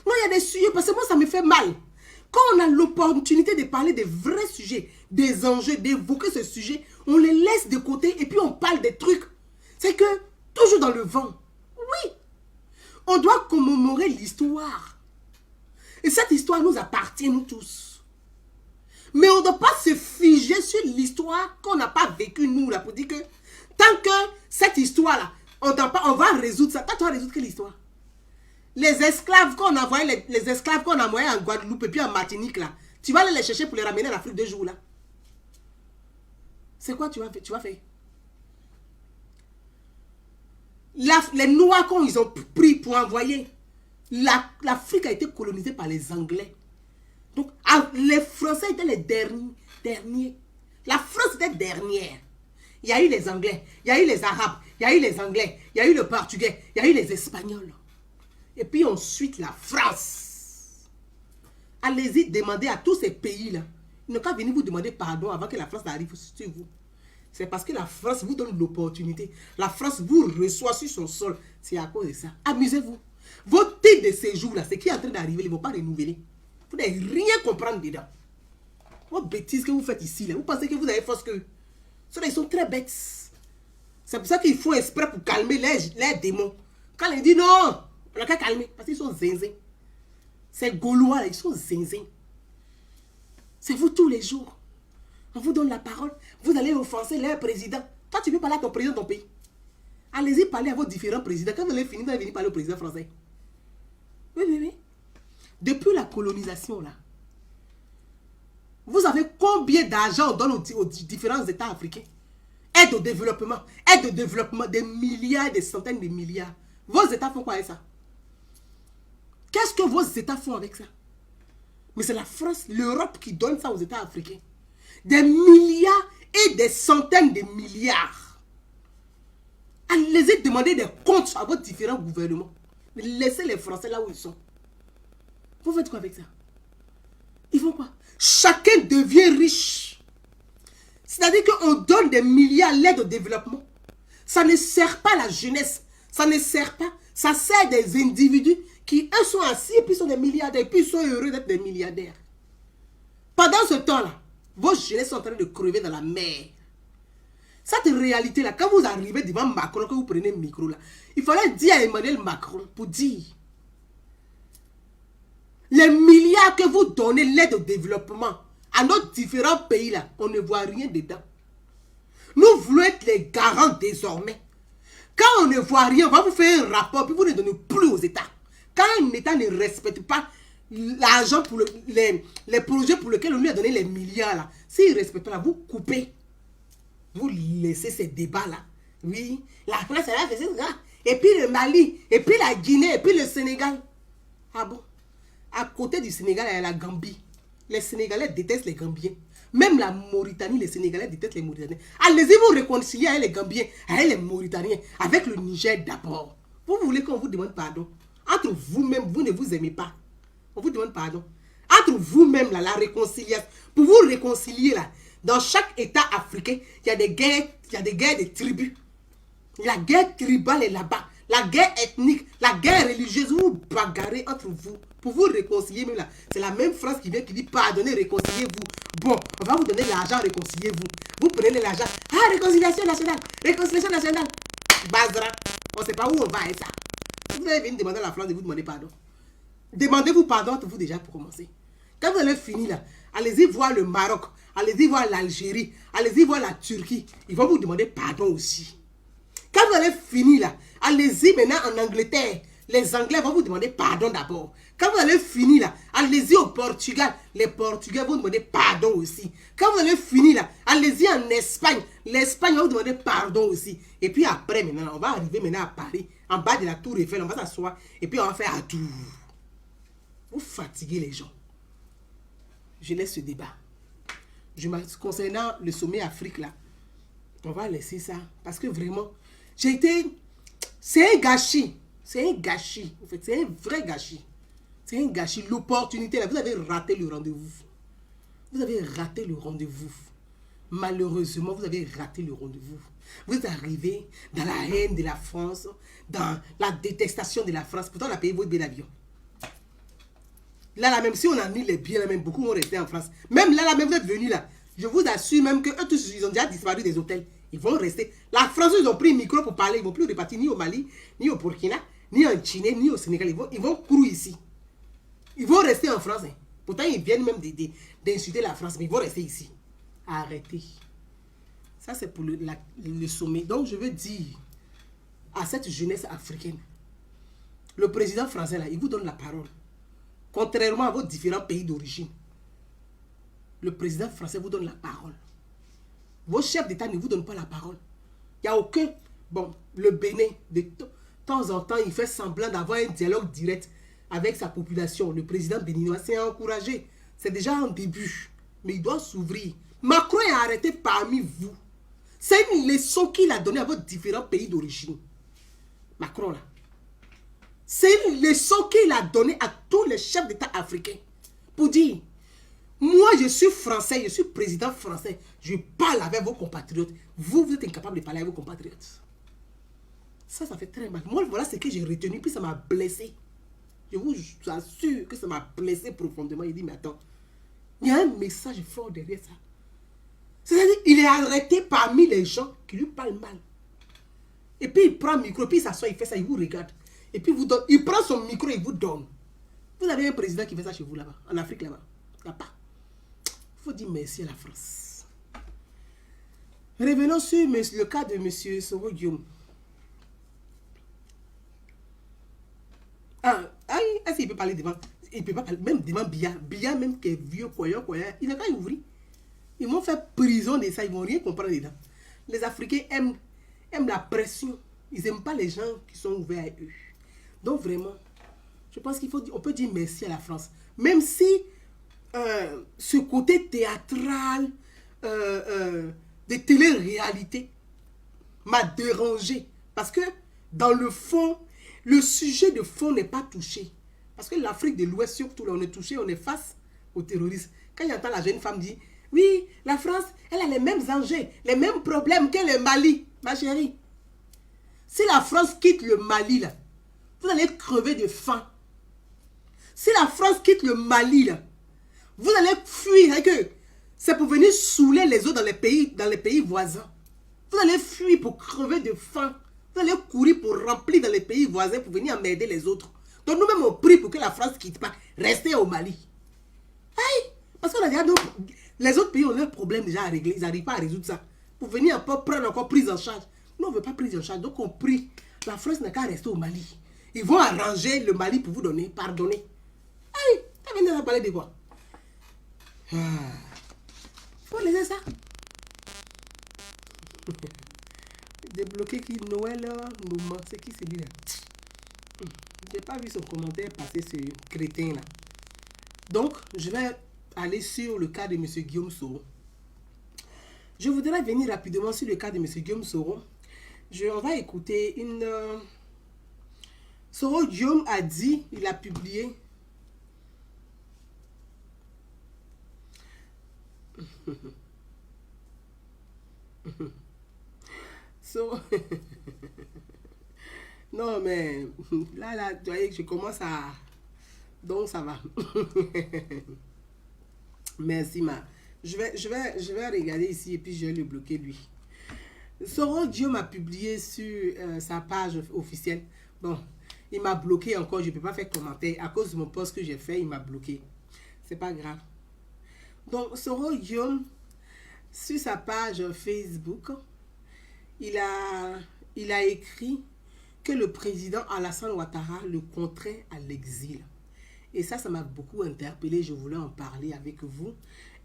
Non, il y a des sujets, parce que moi, ça me fait mal. Quand on a l'opportunité de parler des vrais sujets, des enjeux, d'évoquer ce sujet, on les laisse de côté et puis on parle des trucs. C'est que, toujours dans le vent. Oui. On doit commémorer l'histoire. Et cette histoire nous appartient, nous tous. Mais on ne doit pas se figer sur l'histoire qu'on n'a pas vécue, nous, là, pour dire que tant que cette histoire-là, on va résoudre ça. Toi, tu vas résoudre quelle histoire? Les esclaves qu'on a envoyés, les esclaves qu'on a envoyés en Guadeloupe et puis en Martinique, là, tu vas aller les chercher pour les ramener en Afrique 2 jours, là. C'est quoi tu vas faire? Les Noirs qu'ils ont pris pour envoyer, l'Afrique a été colonisée par les Anglais. Donc, les Français étaient les derniers. La France était dernière. Il y a eu les Anglais, il y a eu les Arabes, il y a eu les Anglais, il y a eu le Portugais, il y a eu les Espagnols. Et puis ensuite la France. Allez-y demander à tous ces pays-là. Ils n'ont qu'à venir vous demander pardon avant que la France arrive sur vous. C'est parce que la France vous donne l'opportunité. La France vous reçoit sur son sol. C'est à cause de ça. Amusez-vous. Votre titre de séjour, là, ce qui est en train d'arriver, ils ne vont pas renouveler. Vous n'allez rien comprendre dedans. Votre bêtise que vous faites ici, là, vous pensez que vous avez force que... Ceux-là, ils sont très bêtes. C'est pour ça qu'ils font exprès pour calmer les démons. Quand ils disent non, on n'a qu'à calmer. Parce qu'ils sont zinzins. Ces Gaulois, là, ils sont zinzins. C'est vous tous les jours. On vous donne la parole. Vous allez offenser leur président. Toi, tu veux parler à ton président de ton pays. Allez-y parler à vos différents présidents. Quand vous allez finir, vous allez venir parler au président français. Oui, oui, oui. Depuis la colonisation, là, vous savez combien d'argent on donne aux différents États africains? Aide au développement, des milliards, des centaines de milliards. Vos États font quoi avec ça? Qu'est-ce que vos États font avec ça? Mais c'est la France, l'Europe qui donne ça aux États africains. Des milliards et des centaines de milliards. Allez-y demander des comptes à vos différents gouvernements. Laissez les Français là où ils sont. Vous faites quoi avec ça? Ils font quoi? Chacun devient riche. C'est-à-dire qu'on donne des milliards à l'aide au développement. Ça ne sert pas la jeunesse. Ça ne sert pas. Ça sert des individus qui, eux, sont assis et puis sont des milliardaires. Et puis ils sont heureux d'être des milliardaires. Pendant ce temps-là, vos jeunesses sont en train de crever dans la mer. Cette réalité-là, quand vous arrivez devant Macron, que vous prenez le micro là, il fallait dire à Emmanuel Macron pour dire les milliards que vous donnez l'aide au développement à nos différents pays là, on ne voit rien dedans. Nous voulons être les garants désormais. Quand on ne voit rien, on va vous faire un rapport, puis vous ne donnez plus aux États. Quand un État ne respecte pas l'argent pour les projets pour lesquels on lui a donné les milliards là, s'il ne respecte pas, vous coupez. Vous laissez ces débats-là. Oui, la France, elle a fait ça. Et puis le Mali, et puis la Guinée, et puis le Sénégal. Ah bon? À côté du Sénégal, il y a la Gambie. Les Sénégalais détestent les Gambiens. Même la Mauritanie, les Sénégalais détestent les Mauritaniens. Allez-y vous réconcilier avec les Gambiens, avec les Mauritaniens, avec le Niger d'abord. Vous voulez qu'on vous demande pardon? Entre vous-même, vous ne vous aimez pas. On vous demande pardon. Entre vous-même, la réconciliation. Pour vous réconcilier, là, dans chaque État africain, il y a des guerres de tribus. La guerre tribale est là-bas. La guerre ethnique, la guerre religieuse, vous vous bagarrez entre vous. Pour vous réconcilier, même là, c'est la même phrase qui vient qui dit pardonnez, réconciliez-vous. Bon, on va vous donner l'argent, réconciliez-vous. Vous prenez l'argent. Ah, réconciliation nationale. Réconciliation nationale. Bazra. On ne sait pas où on va avec ça. Vous allez venir demander à la France de vous demander pardon. Demandez-vous pardon entre vous déjà pour commencer. Quand vous allez finir là, allez-y voir le Maroc, allez-y voir l'Algérie, allez-y voir la Turquie. Ils vont vous demander pardon aussi. Quand vous allez finir là, allez-y maintenant en Angleterre. Les Anglais vont vous demander pardon d'abord. Quand vous allez finir là, allez-y au Portugal. Les Portugais vont vous demander pardon aussi. Quand vous allez finir là, allez-y en Espagne. L'Espagne va vous demander pardon aussi. Et puis après maintenant, on va arriver maintenant à Paris, en bas de la tour Eiffel, on va s'asseoir et puis on va faire un tour. Vous fatiguez les gens. Je laisse ce débat. Concernant le sommet Afrique là, on va laisser ça. Parce que vraiment, c'est un gâchis. C'est un gâchis. En fait, c'est un vrai gâchis. C'est un gâchis. L'opportunité là, vous avez raté le rendez-vous. Vous avez raté le rendez-vous. Malheureusement, vous avez raté le rendez-vous. Vous êtes arrivé dans la haine de la France, dans la détestation de la France. Pourtant, on a payé votre billet d'avion. Là, même si on a mis les billets, là, même beaucoup vont rester en France. Même là, même vous êtes venus là. Je vous assure même qu'eux tous, ils ont déjà disparu des hôtels. Ils vont rester. La France, ils ont pris le micro pour parler. Ils ne vont plus repartir ni au Mali, ni au Burkina, ni en Chine, ni au Sénégal. Ils vont courir ici. Ils vont rester en France. Hein. Pourtant, ils viennent même d'insulter la France, mais ils vont rester ici. Arrêtez. Ça, c'est pour le sommet. Donc, je veux dire à cette jeunesse africaine, le président français, là, il vous donne la parole. Contrairement à vos différents pays d'origine, le président français vous donne la parole. Vos chefs d'État ne vous donnent pas la parole. Il n'y a aucun... Bon, le Bénin, de temps en temps, il fait semblant d'avoir un dialogue direct avec sa population. Le président béninois s'est encouragé. C'est déjà un début. Mais il doit s'ouvrir. Macron est arrêté parmi vous. C'est une leçon qu'il a donnée à vos différents pays d'origine. Macron, là. C'est une leçon qu'il a donnée à tous les chefs d'État africains. Pour dire, moi je suis français, je suis président français. Je parle avec vos compatriotes. Vous êtes incapable de parler avec vos compatriotes. Ça fait très mal. Moi, voilà ce que j'ai retenu, puis ça m'a blessé. Je vous assure que ça m'a blessé profondément. Il dit, mais attends, il y a un message fort derrière ça. C'est-à-dire, il est arrêté parmi les gens qui lui parlent mal. Et puis il prend le micro, puis il s'assoit, il fait ça, il vous regarde. Et puis il prend son micro et il vous donne. Vous avez un président qui fait ça chez vous là-bas, en Afrique là-bas. Il n'y a pas. Il faut dire merci à la France. Revenons sur le cas de M. Soro Guillaume. Ah, est-ce qu'il peut parler devant? Il ne peut pas parler, même devant Biya. Biya, même qui est vieux, quoi, il n'a qu'à ouvrir. Ils vont faire prison de ça, ils ne vont rien comprendre dedans. Les Africains aiment la pression. Ils n'aiment pas les gens qui sont ouverts à eux. Donc vraiment, je pense on peut dire merci à la France. Même si ce côté théâtral de télé-réalité m'a dérangé. Parce que dans le fond, le sujet de fond n'est pas touché. Parce que l'Afrique de l'Ouest, surtout, là, on est touché, on est face aux terroristes. Quand j'entends la jeune femme dire, oui, la France, elle a les mêmes enjeux, les mêmes problèmes que le Mali. Ma chérie, si la France quitte le Mali, là, vous allez crever de faim. Si la France quitte le Mali, là, vous allez fuir. C'est pour venir saouler les autres dans les pays voisins. Vous allez fuir pour crever de faim. Vous allez courir pour remplir dans les pays voisins pour venir emmerder les autres. Donc nous-mêmes, on prie pour que la France ne quitte pas. Restez au Mali. Aïe! Parce que les autres pays ont leurs problèmes déjà à régler. Ils n'arrivent pas à résoudre ça. Pour venir prendre encore prise en charge. Nous, on ne veut pas prise en charge. Donc on prie. La France n'a qu'à rester au Mali. Ils vont arranger le Mali pour vous donner, pardonner. Aïe! Ça vient de parler de quoi? Faut laisser ça. Débloquer qui Noël nous manque. C'est qui celui-là? J'ai pas vu son commentaire passer, ce crétin là. Donc, je vais aller sur le cas de M. Guillaume Soro. Je voudrais venir rapidement sur le cas de M. Guillaume Soro. On va écouter une... Soro Guillaume a dit, il a publié... Non, mais là, tu voyez que je commence à... Donc, ça va. Merci, ma. Je vais regarder ici et puis je vais le bloquer, lui. Soro Guillaume a publié sur sa page officielle. Bon, il m'a bloqué encore. Je ne peux pas faire commentaire. À cause de mon post que j'ai fait, il m'a bloqué. C'est pas grave. Donc, Soro Guillaume, sur sa page Facebook, il a écrit que le président Alassane Ouattara le contraint à l'exil. Et ça m'a beaucoup interpellé. Je voulais en parler avec vous.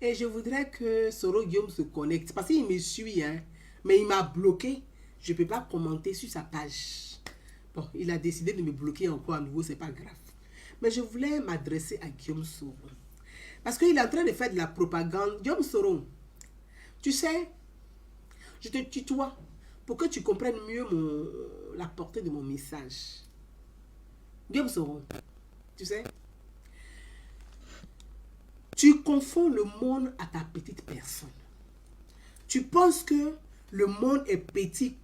Et je voudrais que Soro Guillaume se connecte. Parce qu'il me suit, hein, mais il m'a bloqué. Je ne peux pas commenter sur sa page. Bon, il a décidé de me bloquer encore à nouveau. C'est pas grave. Mais je voulais m'adresser à Guillaume Soro. Parce qu'il est en train de faire de la propagande. Guillaume Soro, tu sais, je te tutoie pour que tu comprennes mieux la portée de mon message. Guillaume Soro, tu sais, tu confonds le monde à ta petite personne. Tu penses que le monde est petit,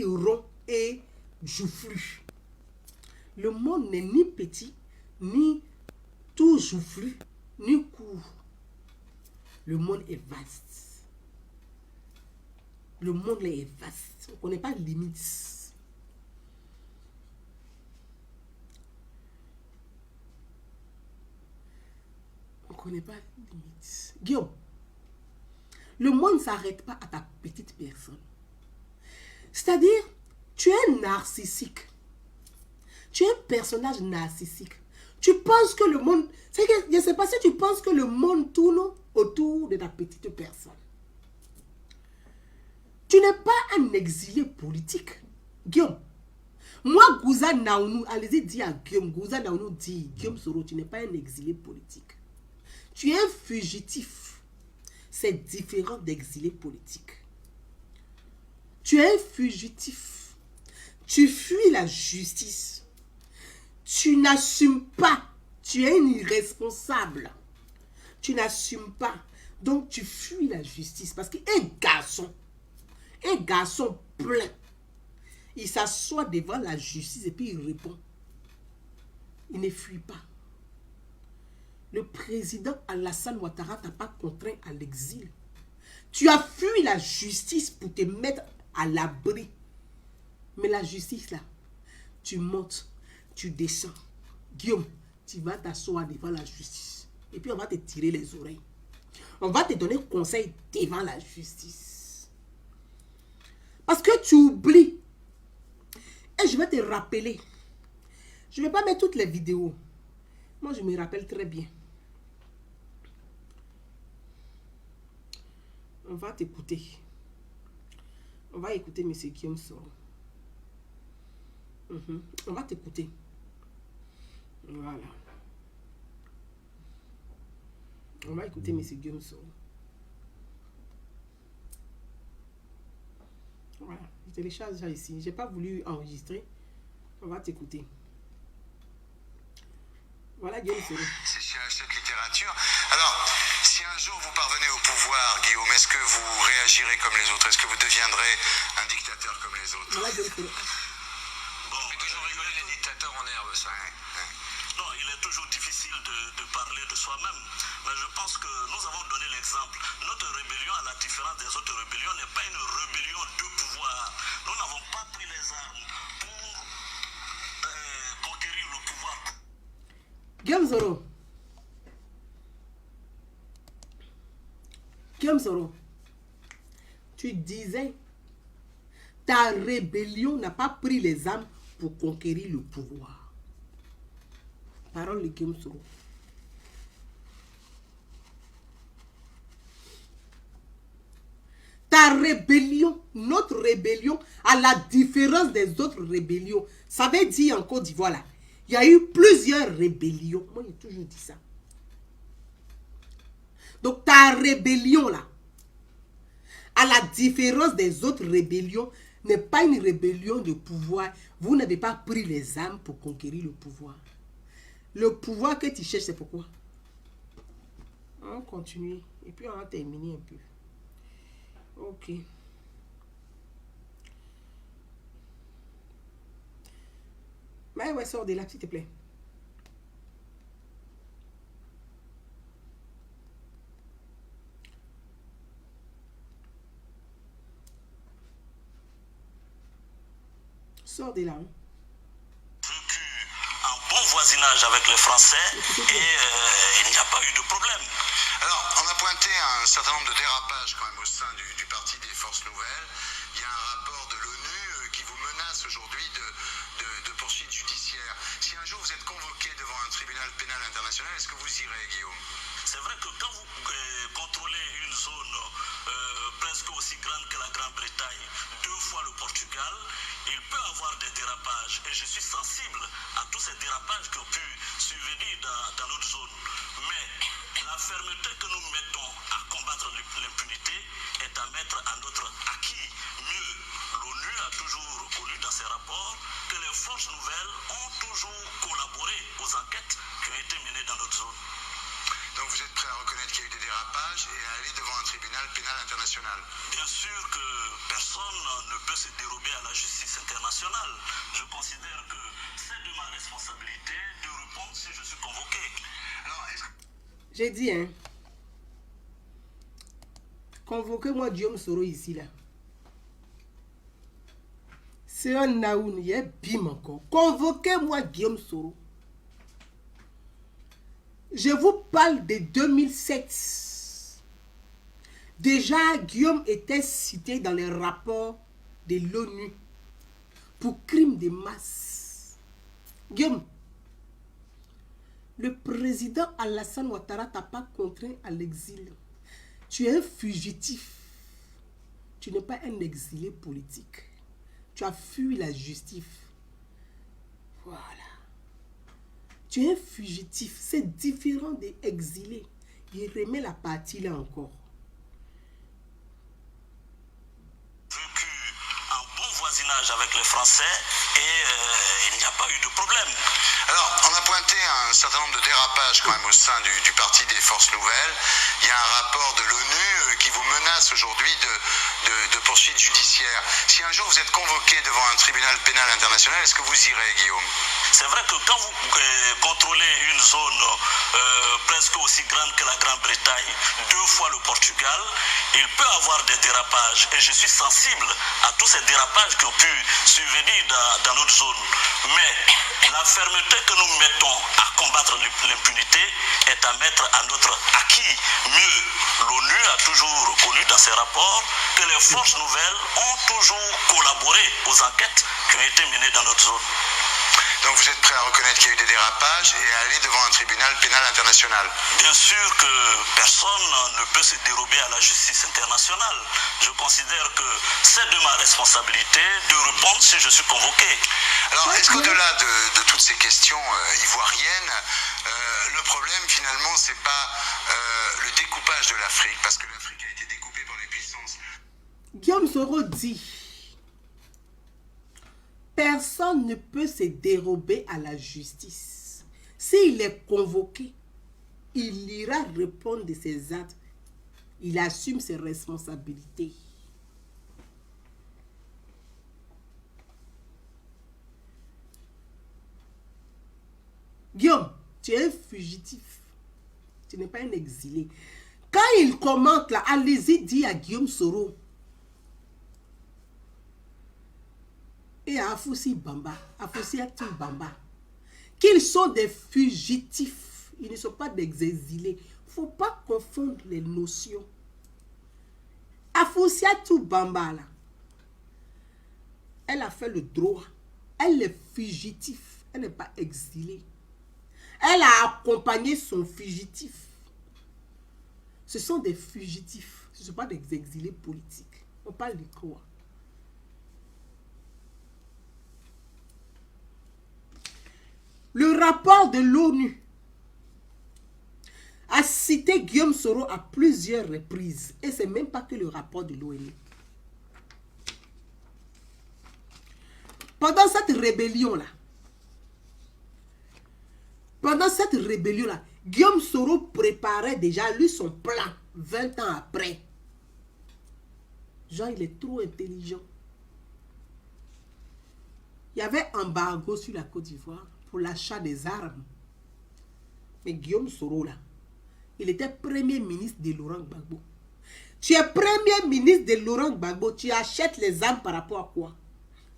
rond et joufflu. Le monde n'est ni petit, ni tout joufflu, ni court. Le monde est vaste. Le monde là est vaste. On ne connaît pas de limites. On ne connaît pas de limites. Guillaume, le monde ne s'arrête pas à ta petite personne. C'est-à-dire, tu es narcissique. Tu es un personnage narcissique. Tu penses que le monde... C'est que, je ne sais pas si tu penses que le monde tourne autour de ta petite personne. Tu n'es pas un exilé politique. Guillaume, moi, Gouza Naounou, allez-y dire à Guillaume, Gouza Naounou dit, Guillaume Soro, tu n'es pas un exilé politique. Tu es un fugitif. C'est différent d'exilé politique. Tu es un fugitif. Tu fuis la justice. Tu n'assumes pas. Tu es un irresponsable. Tu n'assumes pas. Donc, tu fuis la justice. Parce qu'un garçon plein, il s'assoit devant la justice et puis il répond. Il ne fuit pas. Le président Alassane Ouattara t'a pas contraint à l'exil. Tu as fui la justice pour te mettre à l'abri. Mais la justice là, tu montes, tu descends. Guillaume, tu vas t'asseoir devant la justice. Et puis on va te tirer les oreilles. On va te donner conseil devant la justice. Parce que tu oublies. Et je vais te rappeler. Je ne vais pas mettre toutes les vidéos. Moi, je me rappelle très bien. On va t'écouter. On va écouter M. Guillaume Soro. On va t'écouter. Voilà. On va écouter M. Guillaume Soro. Voilà. Je télécharge déjà ici. J'ai pas voulu enregistrer. On va t'écouter. Voilà Guillaume Soro. C'est chez Hachette Littérature. Alors, si un jour vous parvenez au pouvoir, Guillaume, est-ce que vous réagirez comme les autres? Est-ce que vous deviendrez un dictateur comme les autres? Voilà Guillaume Soro. Bon, toujours rigoler les dictateurs en herbe, ça. Non, il est toujours difficile de parler de soi-même. Mais je pense que nous avons donné l'exemple. Notre rébellion, à la différence des autres rébellions, n'est pas une rébellion de pouvoir. Nous n'avons pas pris les armes pour conquérir le pouvoir. Guillaume Soro. Guillaume Soro. Tu disais, ta rébellion n'a pas pris les armes pour conquérir le pouvoir. Parole de Guillaume Soro. Ta rébellion, notre rébellion, à la différence des autres rébellions, ça veut dire en Côte d'Ivoire là, il y a eu plusieurs rébellions. Moi, j'ai toujours dit ça. Donc, ta rébellion là, à la différence des autres rébellions, n'est pas une rébellion de pouvoir. Vous n'avez pas pris les armes pour conquérir le pouvoir. Le pouvoir que tu cherches, c'est pourquoi? On continue. Et puis, on va terminer un peu. Ok. Mais ouais, sors de là, s'il te plaît. Sors de là. Hein. Un bon voisinage avec les Français et il n'y a pas eu de problème. Alors, on a pointé un certain nombre de dérapages quand même au sein du Parti des Forces Nouvelles. Il y a un rapport de l'ONU qui vous menace aujourd'hui de poursuites judiciaires. Si un jour vous êtes convoqué devant un tribunal pénal international, est-ce que vous irez, Guillaume? C'est vrai que quand vous contrôlez une zone presque aussi grande que la Grande-Bretagne, 2 fois le Portugal, il peut avoir des dérapages. Et je suis sensible à tous ces dérapages qui ont pu survenir dans notre zone. Mais la fermeté que nous mettons à combattre l'impunité est à mettre à notre acquis. Mieux, l'ONU a toujours reconnu dans ses rapports que les forces nouvelles ont toujours collaboré aux enquêtes qui ont été menées dans notre zone. Donc vous êtes prêt à reconnaître qu'il y a eu des dérapages et à aller devant un tribunal pénal international? Bien sûr que personne ne peut se dérober à la justice internationale. Je considère que c'est de ma responsabilité de répondre si je suis convoqué. Alors, j'ai dit, hein. Convoquez-moi Guillaume Soro ici, là. C'est un naoun, il est bim encore. Convoquez-moi Guillaume Soro. Je vous parle de 2007. Déjà, Guillaume était cité dans les rapports de l'ONU pour crimes de masse. Guillaume, le président Alassane Ouattara t'a pas contraint à l'exil. Tu es un fugitif. Tu n'es pas un exilé politique. Tu as fui la justice. Voilà. Tu es un fugitif. C'est différent d'exilé. Il remet la partie là encore. Vécu un bon voisinage avec les Français et il n'y a pas eu de problème. Alors, on a pointé un certain nombre de dérapages quand même au sein du Parti des Forces Nouvelles. Il y a un rapport de l'ONU qui vous menace aujourd'hui de poursuites judiciaires. Si un jour vous êtes convoqué devant un tribunal pénal international, est-ce que vous irez, Guillaume? C'est vrai que quand vous contrôlez une zone presque aussi grande que la Grande-Bretagne, 2 fois le Portugal, il peut avoir des dérapages. Et je suis sensible à tous ces dérapages qui ont pu survenir dans notre zone. Mais la fermeté que nous mettons à combattre l'impunité est à mettre à notre acquis. Mieux, l'ONU a toujours reconnu dans ses rapports que les forces nouvelles ont toujours collaboré aux enquêtes qui ont été menées dans notre zone. Donc vous êtes prêt à reconnaître qu'il y a eu des dérapages et à aller devant un tribunal pénal international? Bien sûr que personne ne peut se dérober à la justice internationale. Je considère que c'est de ma responsabilité de répondre si je suis convoqué. Alors, est-ce qu'au-delà de toutes ces questions ivoiriennes, le problème finalement, c'est pas le découpage de l'Afrique, parce que l'Afrique a été découpée par les puissances. Guillaume Soro dit, personne ne peut se dérober à la justice. S'il est convoqué, il ira répondre de ses actes. Il assume ses responsabilités. Guillaume, tu es un fugitif. Tu n'es pas un exilé. Quand il commente là, allez-y dire à Guillaume Soro et à Afoussi Bamba, Afoussi Atim Bamba, qu'ils sont des fugitifs. Ils ne sont pas des exilés. Il ne faut pas confondre les notions. Afoussi Atim Bamba là, elle a fait le droit. Elle est fugitive. Elle n'est pas exilée. Elle a accompagné son fugitif. Ce sont des fugitifs. Ce ne sont pas des exilés politiques. On parle de quoi? Le rapport de l'ONU a cité Guillaume Soro à plusieurs reprises. Et ce n'est même pas que le rapport de l'ONU. Pendant cette rébellion-là, Guillaume Soro préparait déjà lui son plan 20 ans après. Genre, il est trop intelligent. Il y avait un embargo sur la Côte d'Ivoire pour l'achat des armes. Mais Guillaume Soro, là, il était premier ministre de Laurent Gbagbo. Tu es premier ministre de Laurent Gbagbo, tu achètes les armes par rapport à quoi?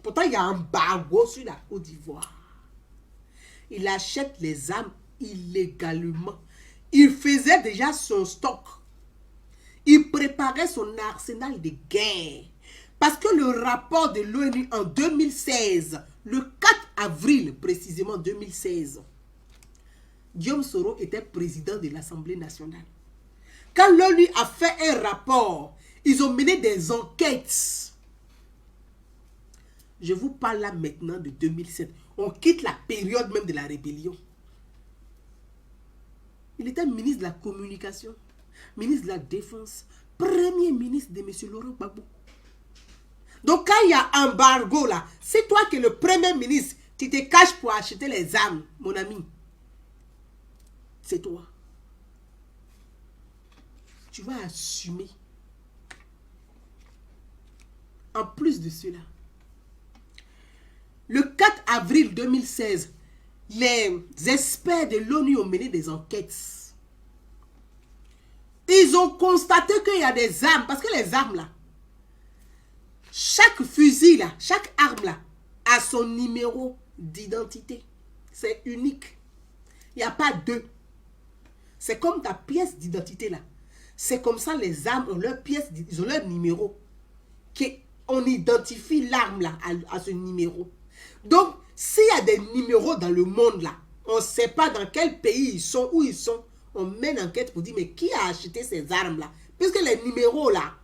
Pourtant, il y a un embargo sur la Côte d'Ivoire. Il achète les armes illégalement. Il faisait déjà son stock. Il préparait son arsenal de guerre. Parce que le rapport de l'ONU en 2016, le 4 avril précisément 2016, Guillaume Soro était président de l'Assemblée nationale. Quand l'ONU a fait un rapport, ils ont mené des enquêtes. Je vous parle là maintenant de 2007. On quitte la période même de la rébellion. Il était ministre de la communication, ministre de la défense, premier ministre de M. Laurent Gbagbo. Donc quand il y a un embargo là, c'est toi qui es le premier ministre, tu te caches pour acheter les armes, mon ami. C'est toi. Tu vas assumer. En plus de cela, le 4 avril 2016, les experts de l'ONU ont mené des enquêtes. Ils ont constaté qu'il y a des armes, parce que les armes là, chaque fusil là, chaque arme là, a son numéro d'identité. C'est unique. Il n'y a pas deux. C'est comme ta pièce d'identité là. C'est comme ça les armes ont leur pièce, ils ont leur numéro. On identifie l'arme là à ce numéro. Donc, s'il y a des numéros dans le monde là, on ne sait pas dans quel pays ils sont, où ils sont, on mène enquête pour dire, mais qui a acheté ces armes là? Puisque les numéros là,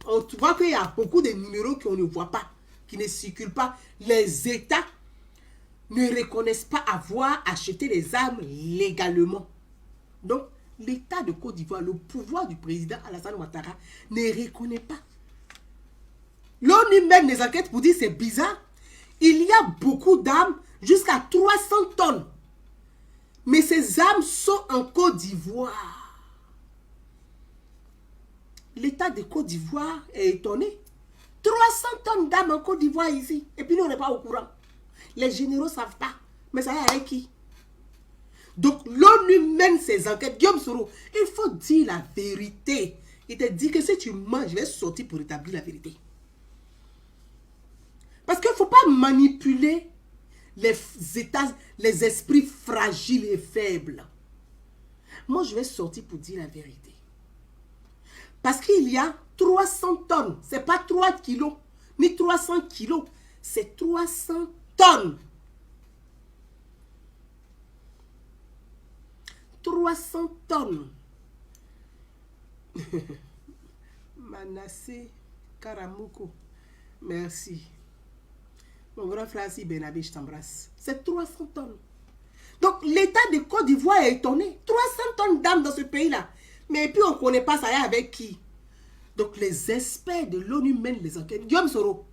on voit qu'il y a beaucoup de numéros qu'on ne voit pas, qui ne circulent pas. Les États ne reconnaissent pas avoir acheté les armes légalement. Donc, l'État de Côte d'Ivoire, le pouvoir du président Alassane Ouattara, ne reconnaît pas. L'ONU mène des enquêtes pour dire, c'est bizarre. Il y a beaucoup d'armes, jusqu'à 300 tonnes. Mais ces armes sont en Côte d'Ivoire. L'État de Côte d'Ivoire est étonné. 300 tonnes d'armes en Côte d'Ivoire ici. Et puis nous, on n'est pas au courant. Les généraux ne savent pas. Mais ça y est avec qui? Donc l'ONU mène ses enquêtes. Guillaume Soro, il faut dire la vérité. Il te dit que si tu mens, je vais sortir pour établir la vérité. Parce qu'il ne faut pas manipuler les États, les esprits fragiles et faibles. Moi, je vais sortir pour dire la vérité. Parce qu'il y a 300 tonnes. Ce n'est pas 3 kilos, ni 300 kilos. C'est 300 tonnes 300 tonnes. Manassé Karamoko. Merci. Mon grand frère, si Benabé, je t'embrasse. C'est 300 tonnes. Donc, l'État de Côte d'Ivoire est étonné. 300 tonnes d'armes dans ce pays-là. Mais puis, on ne connaît pas ça avec qui. Donc, les experts de l'ONU mènent les enquêtes. Guillaume Soro,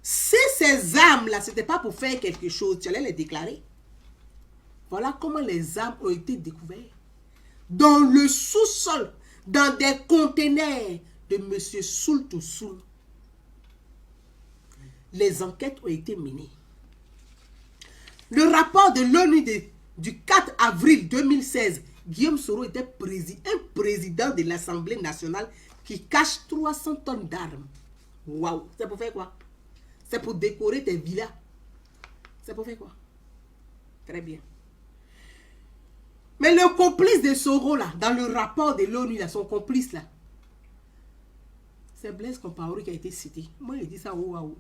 si ces armes-là, ce n'était pas pour faire quelque chose, tu allais les déclarer. Voilà comment les armes ont été découvertes. Dans le sous-sol, dans des conteneurs de M. Soultou Soul. Les enquêtes ont été menées. Le rapport de l'ONU du 4 avril 2016, Guillaume Soro était un président de l'Assemblée nationale qui cache 300 tonnes d'armes. Waouh! C'est pour faire quoi? C'est pour décorer tes villas. C'est pour faire quoi? Très bien. Mais le complice de Soro, là, dans le rapport de l'ONU, son complice, là, c'est Blaise Compaoré qui a été cité. Moi, il dit ça, waouh.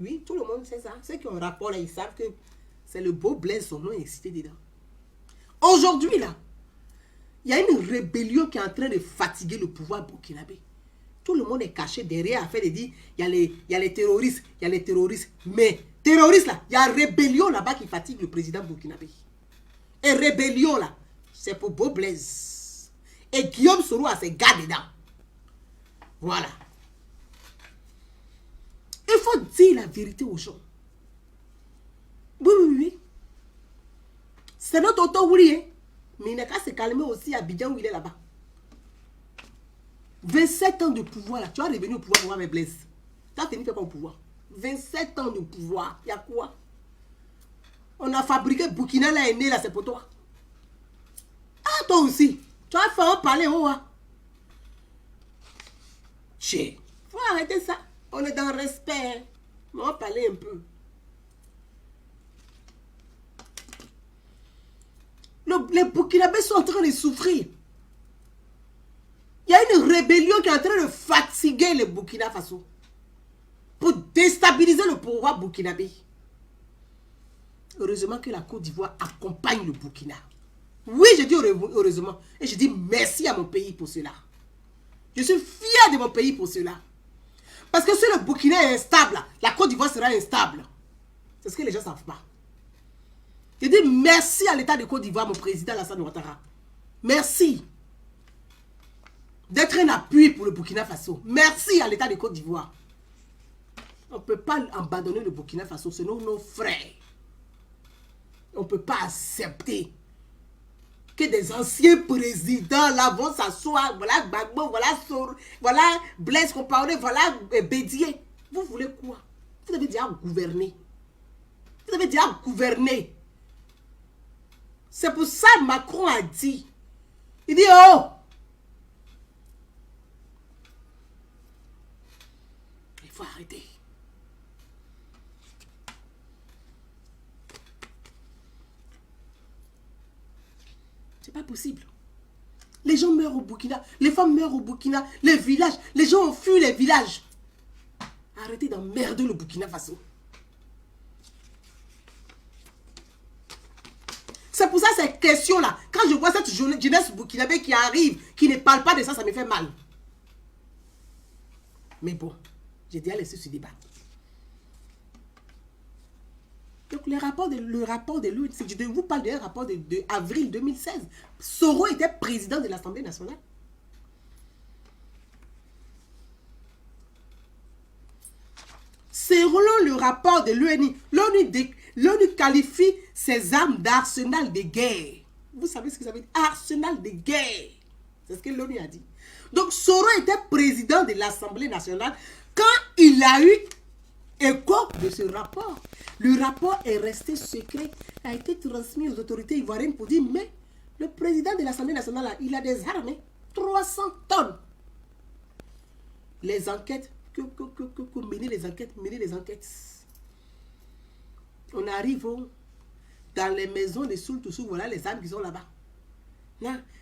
Oui, tout le monde sait ça. Ceux qui ont un rapport, là, ils savent que c'est le beau Blaise, son nom est cité dedans. Aujourd'hui, là, il y a une rébellion qui est en train de fatiguer le pouvoir burkinabé. Tout le monde est caché derrière à faire de dire, il y a les terroristes, il y a les terroristes. Mais, terroristes, là, il y a une rébellion là-bas qui fatigue le président burkinabé. Et rébellion, là, c'est pour Beau Blaise. Et Guillaume Soro a ses gars dedans. Voilà. Il faut dire la vérité aux gens. Oui, oui, oui. C'est notre auto, oui, hein. Mais il n'a qu'à se calmer aussi à Abidjan où il est là-bas. 27 ans de pouvoir, là. Tu vas revenir au pouvoir avec Blaise. Tu as fini faire quoi au pouvoir? 27 ans de pouvoir. Il y a quoi? On a fabriqué Burkina, là, est né, là, c'est pour toi. Ah, toi aussi. Tu vas faire parler, oh, hein. Che. Faut arrêter ça. On est dans le respect. Mais on va parler un peu. Les Burkinabés sont en train de souffrir. Il y a une rébellion qui est en train de fatiguer les Burkina Faso. Pour déstabiliser le pouvoir burkinabé. Heureusement que la Côte d'Ivoire accompagne le Burkina. Oui, je dis heureusement. Et je dis merci à mon pays pour cela. Je suis fier de mon pays pour cela. Parce que si le Burkina est instable, la Côte d'Ivoire sera instable. C'est ce que les gens ne savent pas. Je dis merci à l'État de Côte d'Ivoire, mon président Alassane Ouattara. Merci d'être un appui pour le Burkina Faso. Merci à l'État de Côte d'Ivoire. On ne peut pas abandonner le Burkina Faso, sinon nos frères. On ne peut pas accepter que des anciens présidents là vont s'asseoir. Voilà Gbagbo, voilà Soro, voilà Blaise Compaoré, voilà Bédié. Vous voulez quoi? Vous avez déjà gouverné. Vous avez déjà gouverné. C'est pour ça que Macron a dit. Il dit, oh! Il faut arrêter. C'est pas possible. Les gens meurent au Burkina. Les femmes meurent au Burkina. Les villages. Les gens ont fui les villages. Arrêtez d'emmerder le Burkina Faso. C'est pour ça ces questions-là. Quand je vois cette jeunesse burkinabé qui arrive, qui ne parle pas de ça, ça me fait mal. Mais bon, j'ai déjà laissé ce débat. Donc le rapport de l'ONU, je vous parle d'un rapport de avril 2016. Soro était président de l'Assemblée nationale. Selon le rapport de l'ONU, l'ONU qualifie ces armes d'arsenal de guerre. Vous savez ce que ça veut dire? Arsenal de guerre. C'est ce que l'ONU a dit. Donc Soro était président de l'Assemblée nationale quand il a eu écho de ce rapport. Le rapport est resté secret, a été transmis aux autorités ivoiriennes pour dire, mais le président de l'Assemblée nationale, il a des armes, 300 tonnes. Les enquêtes, mener les enquêtes. On arrive dans les maisons de Soultou Soul, voilà les armes qui sont là-bas.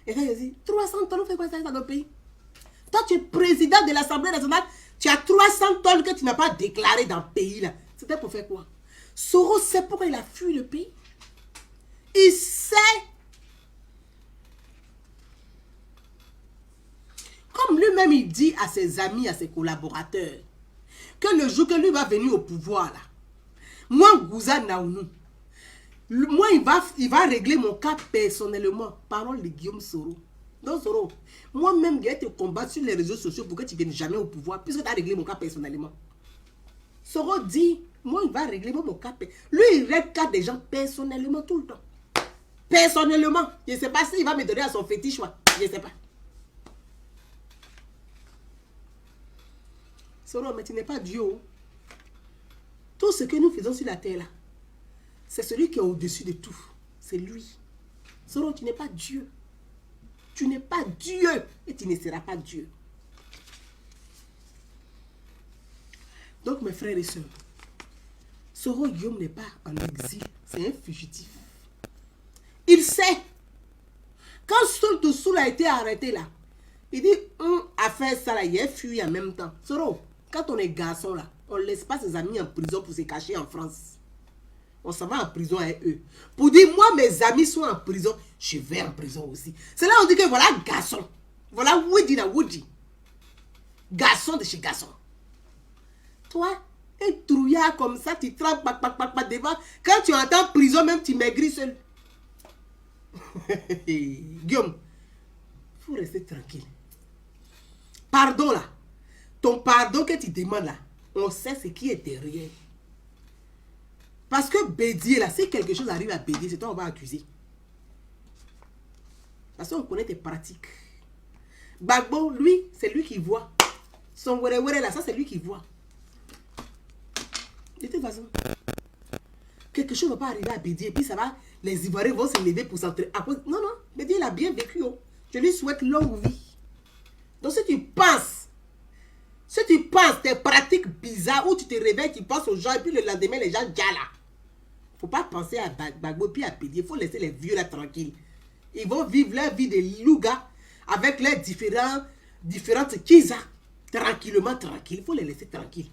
Et là, il dit, 300 tonnes, on fait quoi ça dans notre pays? Toi, tu es président de l'Assemblée nationale, tu as 300 tonnes que tu n'as pas déclarées dans le pays là. C'était pour faire quoi? Soro sait pourquoi il a fui le pays. Il sait comme lui-même il dit à ses amis, à ses collaborateurs, que le jour que lui va venir au pouvoir, là, moi, Gouza Naounou, moi, il va régler mon cas personnellement. Parole de Guillaume Soro. Donc, Soro, moi-même, je vais te combattre sur les réseaux sociaux pour que tu ne viennes jamais au pouvoir, puisque tu as réglé mon cas personnellement. Soro dit, moi, il va régler mon cas personnellement. Lui, il règle le cas des gens personnellement tout le temps. Personnellement. Je ne sais pas s'il va me donner à son fétiche, je ne sais pas. Soro, mais tu n'es pas Dieu. Tout ce que nous faisons sur la terre, là, c'est celui qui est au-dessus de tout. C'est lui. Soro, tu n'es pas Dieu. Tu n'es pas Dieu. Et tu ne seras pas Dieu. Donc, mes frères et sœurs, Soro Guillaume n'est pas en exil. C'est un fugitif. Il sait. Quand Soul a été arrêté là, il dit, a fait ça là, il a fui en même temps. Soro, quand on est garçon là, on ne laisse pas ses amis en prison pour se cacher en France. On s'en va en prison avec eux. Pour dire, moi, mes amis sont en prison, je vais en prison aussi. C'est là où on dit que voilà garçon. Voilà Woody là, Woody. Garçon de chez garçon. Toi, un trouillard comme ça, tu trempes devant. Quand tu entends prison, même tu maigris seul. Guillaume, il faut rester tranquille. Pardon là. Ton pardon que tu demandes là, on sait ce qui est derrière. Parce que Bédier, là, si quelque chose arrive à Bédier, c'est toi on va accuser. Parce qu'on connaît tes pratiques. Bagbo, lui, c'est lui qui voit. Son wéré là, ça c'est lui qui voit. De toute façon, quelque chose ne va pas arriver à Bédier, et puis ça va, les Ivoiriens vont se lever pour s'entraîner. Non, non, Bédier, il a bien vécu. Oh. Je lui souhaite longue vie. Donc si tu penses, tes pratiques bizarres, où tu te réveilles, tu penses aux gens, et puis le lendemain, les gens là. Faut pas penser à Bagbo puis à Bédier. Il faut laisser les vieux là tranquilles. Ils vont vivre leur vie de louga avec leurs différentes kizas. Tranquillement, tranquille. Il faut les laisser tranquilles.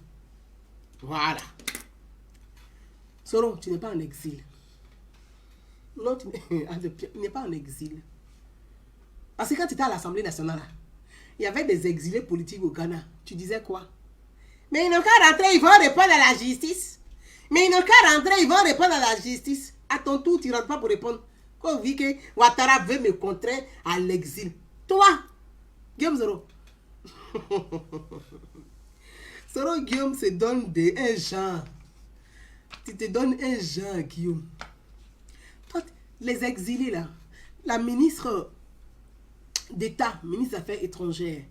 Voilà. Soro, tu n'es pas en exil. Non, tu n'es pas en exil. Parce que quand tu étais à l'Assemblée nationale, là, il y avait des exilés politiques au Ghana. Tu disais quoi? Mais ils n'ont qu'à rentrer, ils vont répondre à la justice. Mais ils n'ont qu'à rentrer, ils vont répondre à la justice. À ton tour, tu ne rentres pas pour répondre. Quand on vit que Ouattara veut me contrer à l'exil. Toi, Guillaume Soro. Soro Guillaume se donne un genre. Tu te donnes un genre, Guillaume. Toi, les exilés là, la ministre d'État, ministre des Affaires étrangères,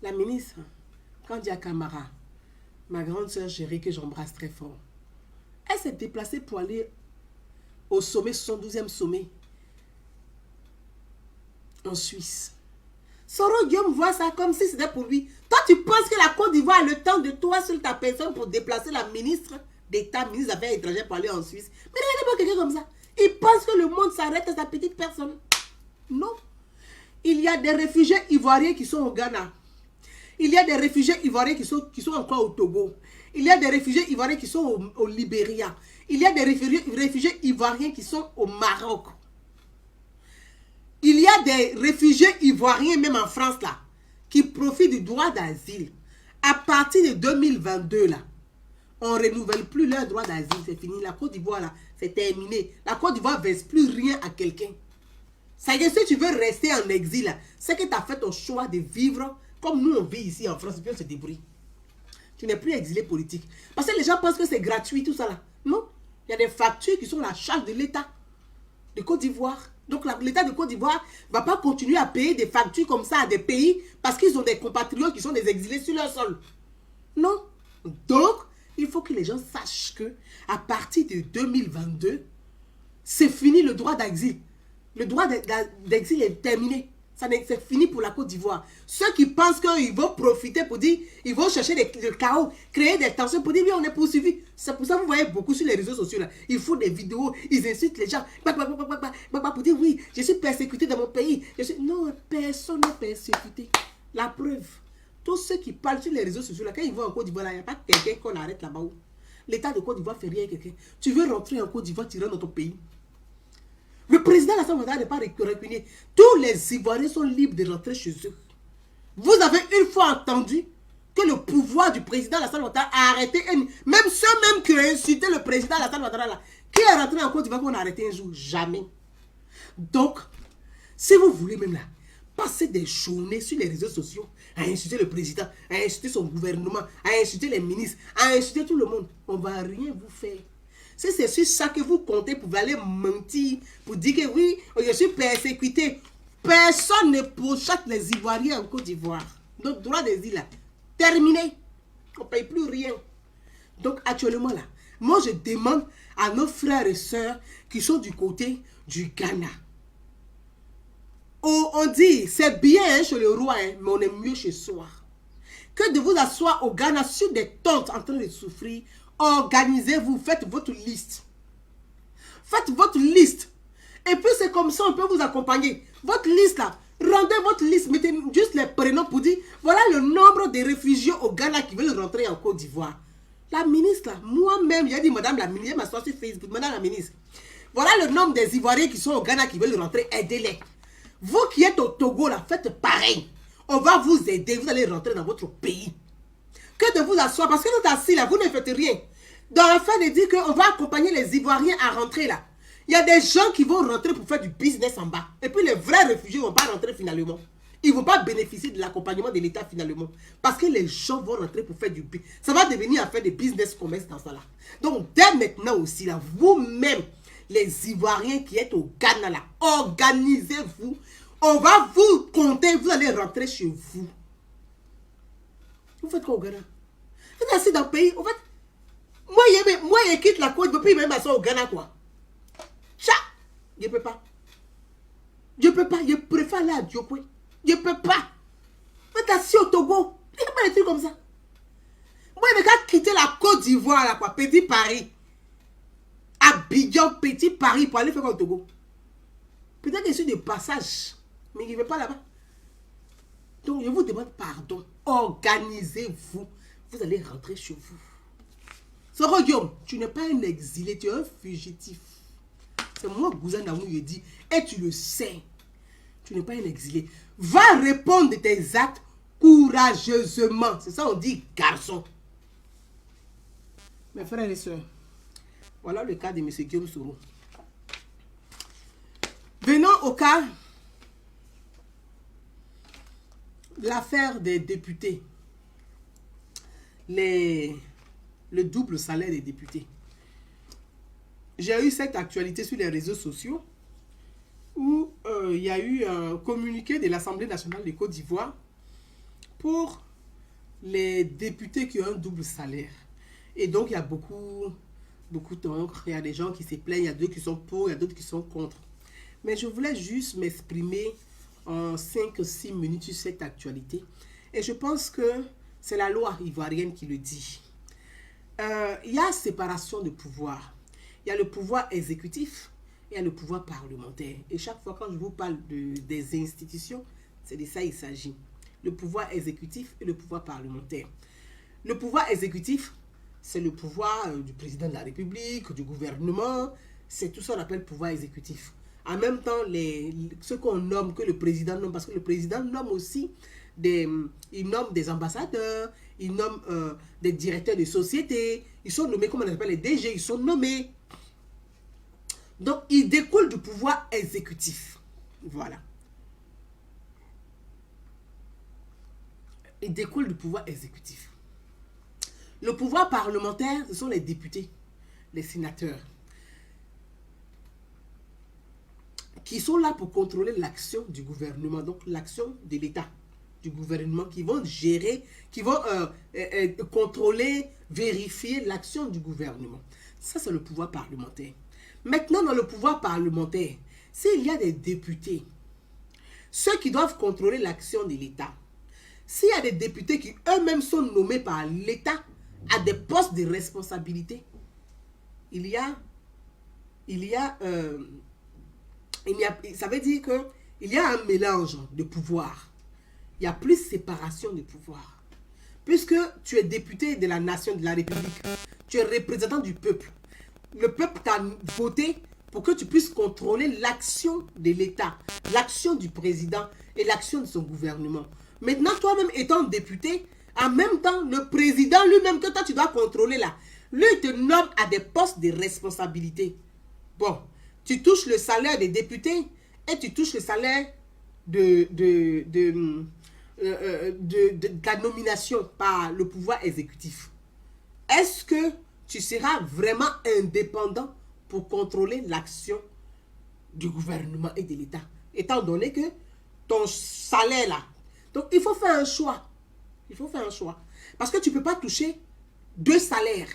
la ministre Kandia Camara, ma grande soeur chérie que j'embrasse très fort, elle s'est déplacée pour aller au sommet, 72e sommet en Suisse. Soro Guillaume voit ça comme si c'était pour lui. Toi, tu penses que la Côte d'Ivoire a le temps de toi sur ta personne pour déplacer la ministre d'État, ministre des Affaires étrangères pour aller en Suisse? Mais regardez-moi quelqu'un comme ça. Il pense que le monde s'arrête à sa petite personne. Non. Il y a des réfugiés ivoiriens qui sont au Ghana. Il y a des réfugiés ivoiriens qui sont encore au Togo. Il y a des réfugiés ivoiriens qui sont au Libéria. Il y a des réfugiés ivoiriens qui sont au Maroc. Il y a des réfugiés ivoiriens, même en France, là, qui profitent du droit d'asile. À partir de 2022, là, on ne renouvelle plus leur droit d'asile. C'est fini. La Côte d'Ivoire, là, c'est terminé. La Côte d'Ivoire ne verse plus rien à quelqu'un. C'est que si tu veux rester en exil, là, c'est que tu as fait ton choix de vivre comme nous, on vit ici en France, et puis on se débrouille. Tu n'es plus exilé politique. Parce que les gens pensent que c'est gratuit, tout ça là. Non. Il y a des factures qui sont à la charge de l'État de Côte d'Ivoire. Donc l'État de Côte d'Ivoire ne va pas continuer à payer des factures comme ça à des pays parce qu'ils ont des compatriotes qui sont des exilés sur leur sol. Non. Donc, il faut que les gens sachent que à partir de 2022, c'est fini le droit d'exil. Le droit d'exil est terminé. C'est fini pour la Côte d'Ivoire. Ceux qui pensent qu'ils vont profiter pour dire, ils vont chercher le chaos, créer des tensions pour dire, oui, on est poursuivi. C'est pour ça que vous voyez beaucoup sur les réseaux sociaux, là. Ils font des vidéos, ils insultent les gens, pour dire, oui, je suis persécuté dans mon pays. Non, personne n'est persécuté. La preuve, tous ceux qui parlent sur les réseaux sociaux, là, quand ils vont en Côte d'Ivoire, il n'y a pas quelqu'un qu'on arrête là-bas. L'État de Côte d'Ivoire fait rien à quelqu'un. Tu veux rentrer en Côte d'Ivoire, tu rentres dans ton pays. Le président de l'Assemblée nationale n'est pas récupéré. Tous les Ivoiriens sont libres de rentrer chez eux. Vous avez une fois entendu que le pouvoir du président Alassane Ouattara a arrêté, même ceux même qui ont insulté le président Alassane Ouattara là, qui est rentré en Côte d'Ivoire qu'on a arrêté un jour? Jamais. Donc, si vous voulez même là, passer des journées sur les réseaux sociaux à insulter le président, à insulter son gouvernement, à insulter les ministres, à insulter tout le monde, on ne va rien vous faire. Si c'est sur ça que vous comptez pour aller mentir, pour dire que oui, je suis persécuté, personne ne pourchasse les Ivoiriens en Côte d'Ivoire. Notre droit d'asile là, terminé. On ne paye plus rien. Donc actuellement là, moi je demande à nos frères et sœurs qui sont du côté du Ghana. Oh, on dit, c'est bien hein, chez le roi, hein, mais on est mieux chez soi. Que de vous asseoir au Ghana sur des tentes en train de souffrir. Organisez-vous, faites votre liste. Faites votre liste. Et puis c'est comme ça, on peut vous accompagner. Votre liste là, rendez votre liste, mettez juste les prénoms pour dire, voilà le nombre de réfugiés au Ghana qui veulent rentrer en Côte d'Ivoire. La ministre là, moi-même, j'ai dit, madame la ministre, elle m'a sur Facebook, madame la ministre, voilà le nombre des Ivoiriens qui sont au Ghana qui veulent rentrer, aidez-les. Vous qui êtes au Togo là, faites pareil. On va vous aider, vous allez rentrer dans votre pays. Que de vous asseoir, parce que vous êtes assis là, vous ne faites rien. Dans la fin de dire qu'on va accompagner les Ivoiriens à rentrer là. Il y a des gens qui vont rentrer pour faire du business en bas. Et puis les vrais réfugiés ne vont pas rentrer finalement. Ils ne vont pas bénéficier de l'accompagnement de l'État finalement. Parce que les gens vont rentrer pour faire du business. Ça va devenir à faire des business commerce dans ça là. Donc dès maintenant aussi là, vous-même, les Ivoiriens qui êtes au Ghana là, organisez-vous. On va vous compter, vous allez rentrer chez vous. Vous faites quoi au Ghana? Vous êtes assis dans le pays, en fait, moi, je quitte la côte, depuis même assis au Ghana, quoi. Tcha! Je ne peux pas. Je ne peux pas, je préfère aller à Diopoué. Je ne peux pas. Vous êtes assis au Togo. Il n'y a pas des trucs comme ça. Moi, je vais quitter la Côte d'Ivoire, là, quoi, Petit Paris. Abidjan, Petit Paris, pour aller faire quoi au Togo? Peut-être que je suis de passage, mais je ne vais pas là-bas. Donc, je vous demande pardon. Organisez-vous. Vous allez rentrer chez vous. Soro Guillaume, tu n'es pas un exilé, tu es un fugitif. C'est moi, Gouzan Namou, je dis. Et tu le sais. Tu n'es pas un exilé. Va répondre de tes actes courageusement. C'est ça, on dit garçon. Mes frères et sœurs, voilà le cas de M. Guillaume Soro. Venons au cas de l'affaire des députés. Le double salaire des députés. J'ai eu cette actualité sur les réseaux sociaux où il y a eu un communiqué de l'Assemblée nationale de Côte d'Ivoire pour les députés qui ont un double salaire. Et donc, il y a beaucoup d'encre. Il y a des gens qui se plaignent, il y a d'autres qui sont pour, il y a d'autres qui sont contre. Mais je voulais juste m'exprimer en 5-6 minutes sur cette actualité. Et je pense que c'est la loi ivoirienne qui le dit. Il y a séparation de pouvoir. Il y a le pouvoir exécutif et il y a le pouvoir parlementaire. Et chaque fois quand je vous parle des institutions, c'est de ça il s'agit. Le pouvoir exécutif et le pouvoir parlementaire. Le pouvoir exécutif, c'est le pouvoir du président de la République, du gouvernement. C'est tout ça qu'on appelle pouvoir exécutif. En même temps, ce qu'on nomme, que le président nomme, parce que le président nomme aussi il nomme des ambassadeurs, il nomme des directeurs de sociétés, ils sont nommés, comme on appelle les DG, ils sont nommés. Donc, il découle du pouvoir exécutif. Voilà. Il découle du pouvoir exécutif. Le pouvoir parlementaire, ce sont les députés, les sénateurs, qui sont là pour contrôler l'action du gouvernement, donc l'action de l'État, du gouvernement, qui vont gérer, qui vont contrôler, vérifier l'action du gouvernement. Ça, c'est le pouvoir parlementaire. Maintenant, dans le pouvoir parlementaire, s'il y a des députés, ceux qui doivent contrôler l'action de l'État, s'il y a des députés qui eux-mêmes sont nommés par l'État à des postes de responsabilité, ça veut dire qu'il y a un mélange de pouvoir. Il y a plus séparation de pouvoir. Puisque tu es député de la nation, de la République, tu es représentant du peuple. Le peuple t'a voté pour que tu puisses contrôler l'action de l'État, l'action du président et l'action de son gouvernement. Maintenant, toi-même étant député, en même temps, le président lui-même que toi tu dois contrôler là, lui te nomme à des postes de responsabilité. Bon, tu touches le salaire des députés et tu touches le salaire de ta nomination par le pouvoir exécutif. Est-ce que tu seras vraiment indépendant pour contrôler l'action du gouvernement et de l'État, étant donné que ton salaire là. Donc, il faut faire un choix. Il faut faire un choix. Parce que tu ne peux pas toucher deux salaires.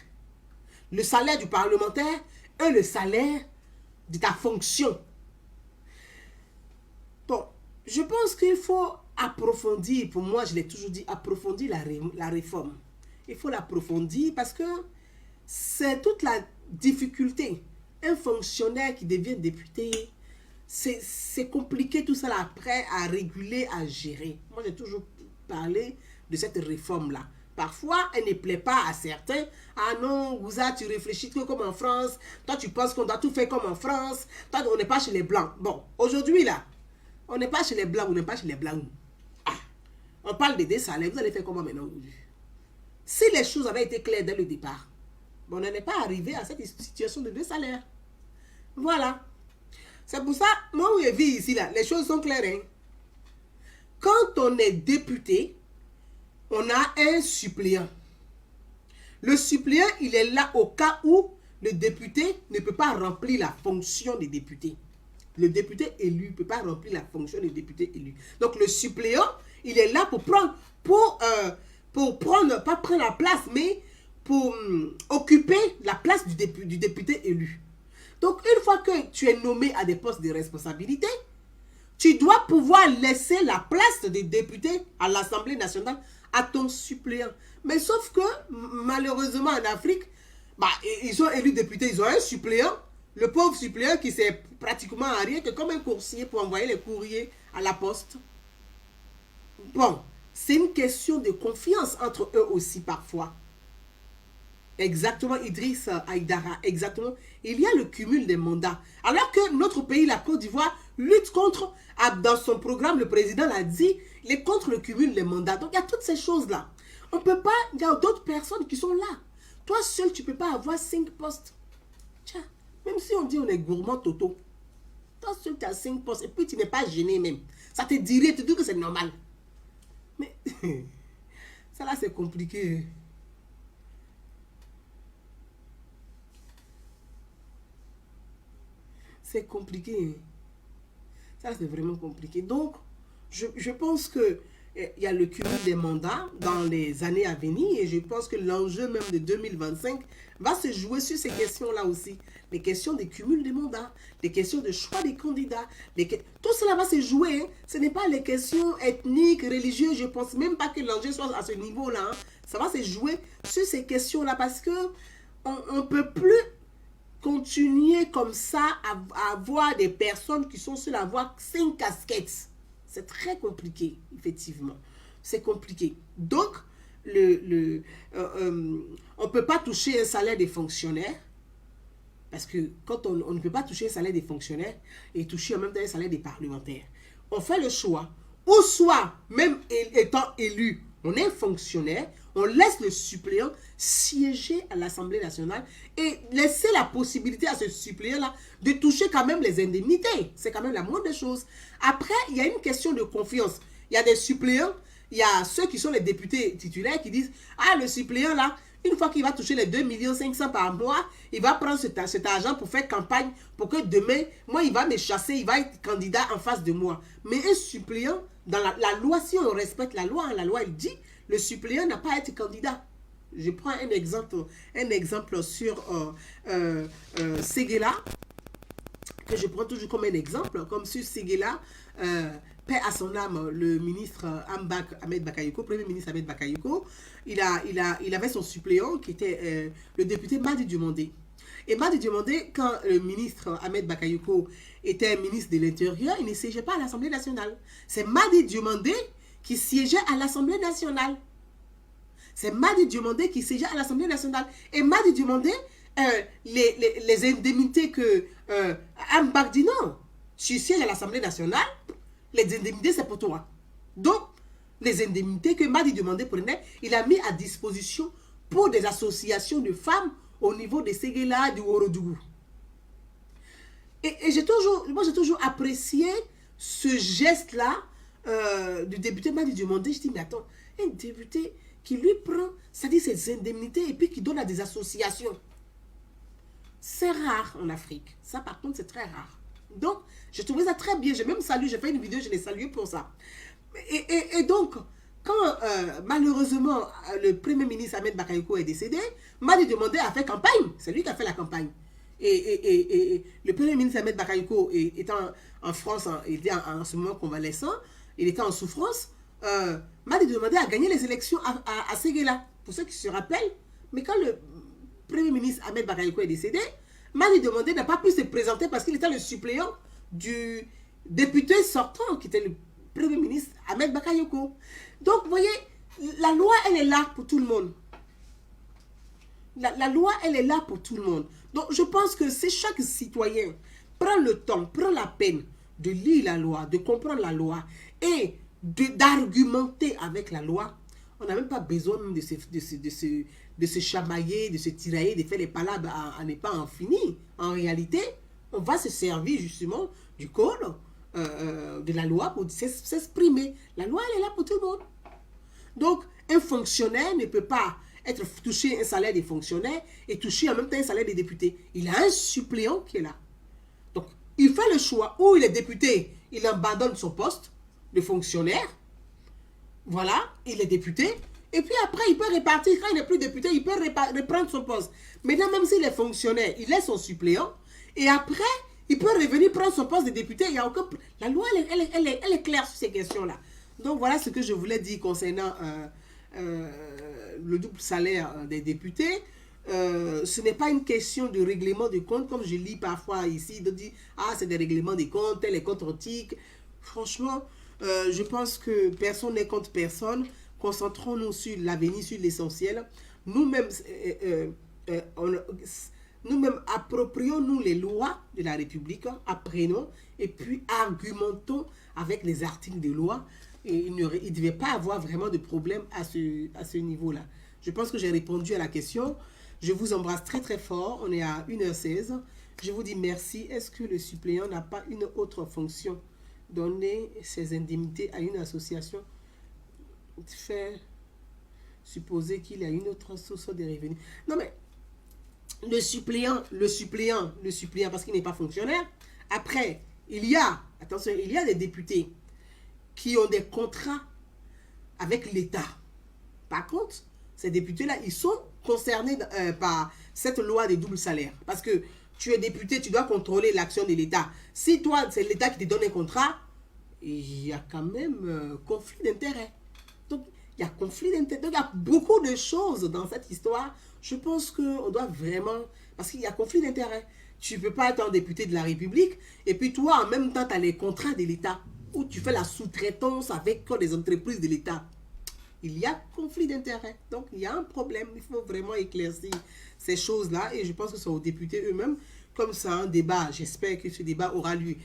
Le salaire du parlementaire et le salaire de ta fonction. Bon, je pense qu'il faut approfondir, pour moi, je l'ai toujours dit, approfondir la réforme. Il faut l'approfondir parce que c'est toute la difficulté. Un fonctionnaire qui devient député, c'est compliqué tout ça là, après à réguler, à gérer. Moi, j'ai toujours parlé de cette réforme-là. Parfois, elle ne plaît pas à certains. Ah non, Gouza, tu réfléchis que comme en France. Toi, tu penses qu'on doit tout faire comme en France. Toi, on n'est pas chez les Blancs. Bon, aujourd'hui, là, on n'est pas chez les Blancs, on n'est pas chez les Blancs. Ah, on parle des salaires. Vous allez faire comment maintenant? Si les choses avaient été claires dès le départ, on n'en est pas arrivé à cette situation de deux salaires. Voilà. C'est pour ça, moi où je vis ici, là, les choses sont claires. Hein? Quand on est député, on a un suppléant. Le suppléant, il est là au cas où le député ne peut pas remplir la fonction des députés. Le député élu ne peut pas remplir la fonction des députés élus. Donc, le suppléant, il est là pour prendre, pas prendre la place, mais pour occuper la place du député élu. Donc, une fois que tu es nommé à des postes de responsabilité, tu dois pouvoir laisser la place des députés à l'Assemblée nationale à ton suppléant. Mais sauf que, malheureusement, en Afrique, bah, ils sont élus députés, ils ont un suppléant. Le pauvre suppléant qui sait pratiquement à rien que comme un coursier pour envoyer les courriers à la poste. Bon, c'est une question de confiance entre eux aussi parfois. Exactement, Idriss Aïdara, exactement. Il y a le cumul des mandats. Alors que notre pays, la Côte d'Ivoire, lutte contre, dans son programme, le président l'a dit, il est contre le cumul des mandats. Donc, il y a toutes ces choses-là. On ne peut pas, il y a d'autres personnes qui sont là. Toi seul, tu ne peux pas avoir 5 postes. Tiens, même si on dit on est gourmand toto, toi seul, tu as 5 postes et puis tu n'es pas gêné même. Ça te dirait, tu dis que c'est normal. Mais, ça là, c'est compliqué. C'est compliqué. Ça, c'est vraiment compliqué. Donc, je pense que il y a le cumul des mandats dans les années à venir et je pense que l'enjeu même de 2025 va se jouer sur ces questions-là aussi. Les questions de cumul des mandats, les questions de choix des candidats. Tout cela va se jouer. Hein. Ce n'est pas les questions ethniques, religieuses. Je ne pense même pas que l'enjeu soit à ce niveau-là. Hein. Ça va se jouer sur ces questions-là parce que on ne peut plus continuer comme ça à avoir des personnes qui sont sur la voie 5 casquettes. C'est très compliqué, effectivement. C'est compliqué. Donc, on ne peut pas toucher un salaire des fonctionnaires. Parce que quand on ne peut pas toucher un salaire des fonctionnaires et toucher en même temps un salaire des parlementaires, on fait le choix. Ou soit, même étant élu, on est fonctionnaire, on laisse le suppléant siéger à l'Assemblée nationale et laisser la possibilité à ce suppléant-là de toucher quand même les indemnités. C'est quand même la moindre des choses. Après, il y a une question de confiance. Il y a des suppléants, il y a ceux qui sont les députés titulaires qui disent « Ah, le suppléant là, une fois qu'il va toucher les 2 500 000 par mois, il va prendre cet argent pour faire campagne pour que demain, moi, il va me chasser, il va être candidat en face de moi. » Mais un suppléant, dans la loi, si on respecte la loi, elle dit le suppléant n'a pas à être candidat. Je prends un exemple sur Séguéla, que je prends toujours comme un exemple, comme sur Séguéla, paix à son âme, le ministre Ahmed Bakayoko, premier ministre Ahmed Bakayoko, il avait son suppléant qui était le député Madi Diomandé. Et Madi Diomandé, quand le ministre Ahmed Bakayoko était ministre de l'Intérieur, il ne siégeait pas à l'Assemblée nationale. C'est Madi Diomandé qui siégeait à l'Assemblée nationale. C'est Madi Diomandé qui siégeait à l'Assemblée nationale. Et Madi Diomandé, les indemnités que Ambak dit non, tu sièges à l'Assemblée nationale, les indemnités c'est pour toi. Donc, les indemnités que Madi demandait pour René, il a mis à disposition pour des associations de femmes au niveau de Séguéla, du Ourodougou. Et moi, j'ai toujours apprécié ce geste-là du député Madi demandé. Je dis, mais attends, un député qui lui prend, c'est-à-dire ses indemnités et puis qui donne à des associations. C'est rare en Afrique. Ça, par contre, c'est très rare. Donc, j'ai trouvé ça très bien. J'ai même salué, j'ai fait une vidéo, je l'ai salué pour ça. Et donc, quand malheureusement le Premier ministre Ahmed Bakayoko est décédé, Madi demandé à faire campagne. C'est lui qui a fait la campagne. Et le Premier ministre Ahmed Bakayoko étant en France, il était en ce moment convalescent, il était en souffrance, Madi demandait à gagner les élections à Séguéla. Pour ceux qui se rappellent, mais quand le Premier ministre Ahmed Bakayoko est décédé, Madi demandait n'a pas pu se présenter parce qu'il était le suppléant du député sortant qui était le Premier ministre Ahmed Bakayoko. Donc, vous voyez, la loi, elle est là pour tout le monde. La loi, elle est là pour tout le monde. Donc, je pense que si chaque citoyen prend le temps, prend la peine de lire la loi, de comprendre la loi et d'argumenter avec la loi, on n'a même pas besoin de se chamailler, de se tirailler, de faire les palabres à ne pas en finir. En réalité, on va se servir justement du code, de la loi pour s'exprimer. La loi, elle est là pour tout le monde. Donc, un fonctionnaire ne peut pas toucher un salaire des fonctionnaires et toucher en même temps un salaire des députés. Il a un suppléant qui est là. Donc, il fait le choix où il est député, il abandonne son poste de fonctionnaire. Voilà, il est député. Et puis après, il peut répartir. Quand il n'est plus député, il peut reprendre son poste. Maintenant, même s'il est fonctionnaire, il est son suppléant. Et après, il peut revenir prendre son poste de député. Il y a aucun... La loi, elle est claire sur ces questions-là. Donc, voilà ce que je voulais dire concernant le double salaire des députés. Ce n'est pas une question de règlement de compte, comme je lis parfois ici, de dire, ah, c'est des règlements de compte, tel est contre éthique. Franchement, je pense que personne n'est contre personne. Concentrons-nous sur l'avenir, sur l'essentiel. Nous-mêmes, approprions-nous les lois de la République, apprenons et puis argumentons avec les articles de loi. Et il ne devait pas avoir vraiment de problème à ce niveau-là. Je pense que j'ai répondu à la question. Je vous embrasse très très fort. On est à 1h16. Je vous dis merci. Est-ce que le suppléant n'a pas une autre fonction? Donner ses indemnités à une association, faire supposer qu'il a une autre source de revenus. Non mais, le suppléant, parce qu'il n'est pas fonctionnaire. Après, il y a des députés qui ont des contrats avec l'État. Par contre, ces députés-là, ils sont concernés par cette loi des doubles salaires. Parce que tu es député, tu dois contrôler l'action de l'État. Si toi, c'est l'État qui te donne un contrat, il y a quand même conflit d'intérêts. Donc, il y a conflit d'intérêts. Donc, il y a beaucoup de choses dans cette histoire. Je pense qu'on doit vraiment... Parce qu'il y a conflit d'intérêts. Tu ne peux pas être un député de la République et puis toi, en même temps, tu as les contrats de l'État où tu fais la sous-traitance avec les entreprises de l'État. Il y a conflit d'intérêts. Donc, il y a un problème. Il faut vraiment éclaircir ces choses-là. Et je pense que c'est aux députés eux-mêmes. Comme ça, un débat, j'espère que ce débat aura lieu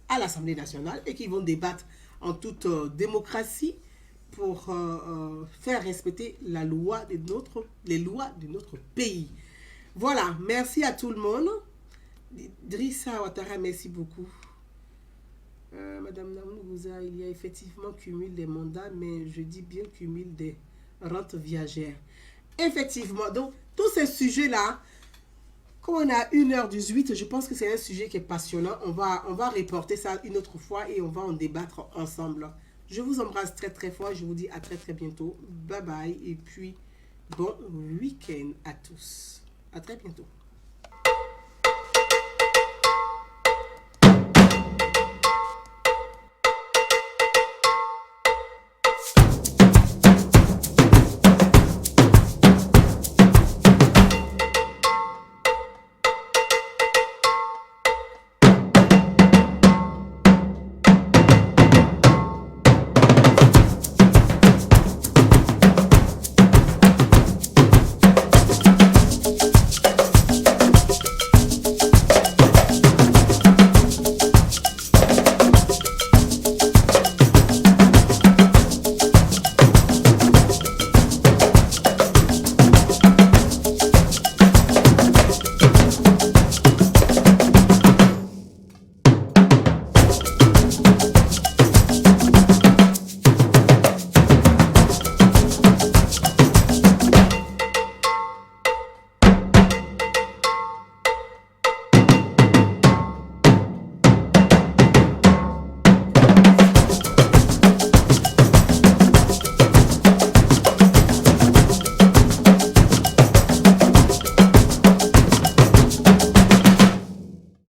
à l'Assemblée nationale et qu'ils vont débattre en toute démocratie pour faire respecter les lois de notre pays. Voilà. Merci à tout le monde. Drissa Ouattara, merci beaucoup. Madame Namougouza, il y a effectivement cumul des mandats, mais je dis bien cumul des rentes viagères. Effectivement, donc tous ces sujets-là, comme on a 1h18, je pense que c'est un sujet qui est passionnant. On va reporter ça une autre fois et on va en débattre ensemble. Je vous embrasse très très fort. Je vous dis à très très bientôt. Bye bye et puis bon week-end à tous. À très bientôt.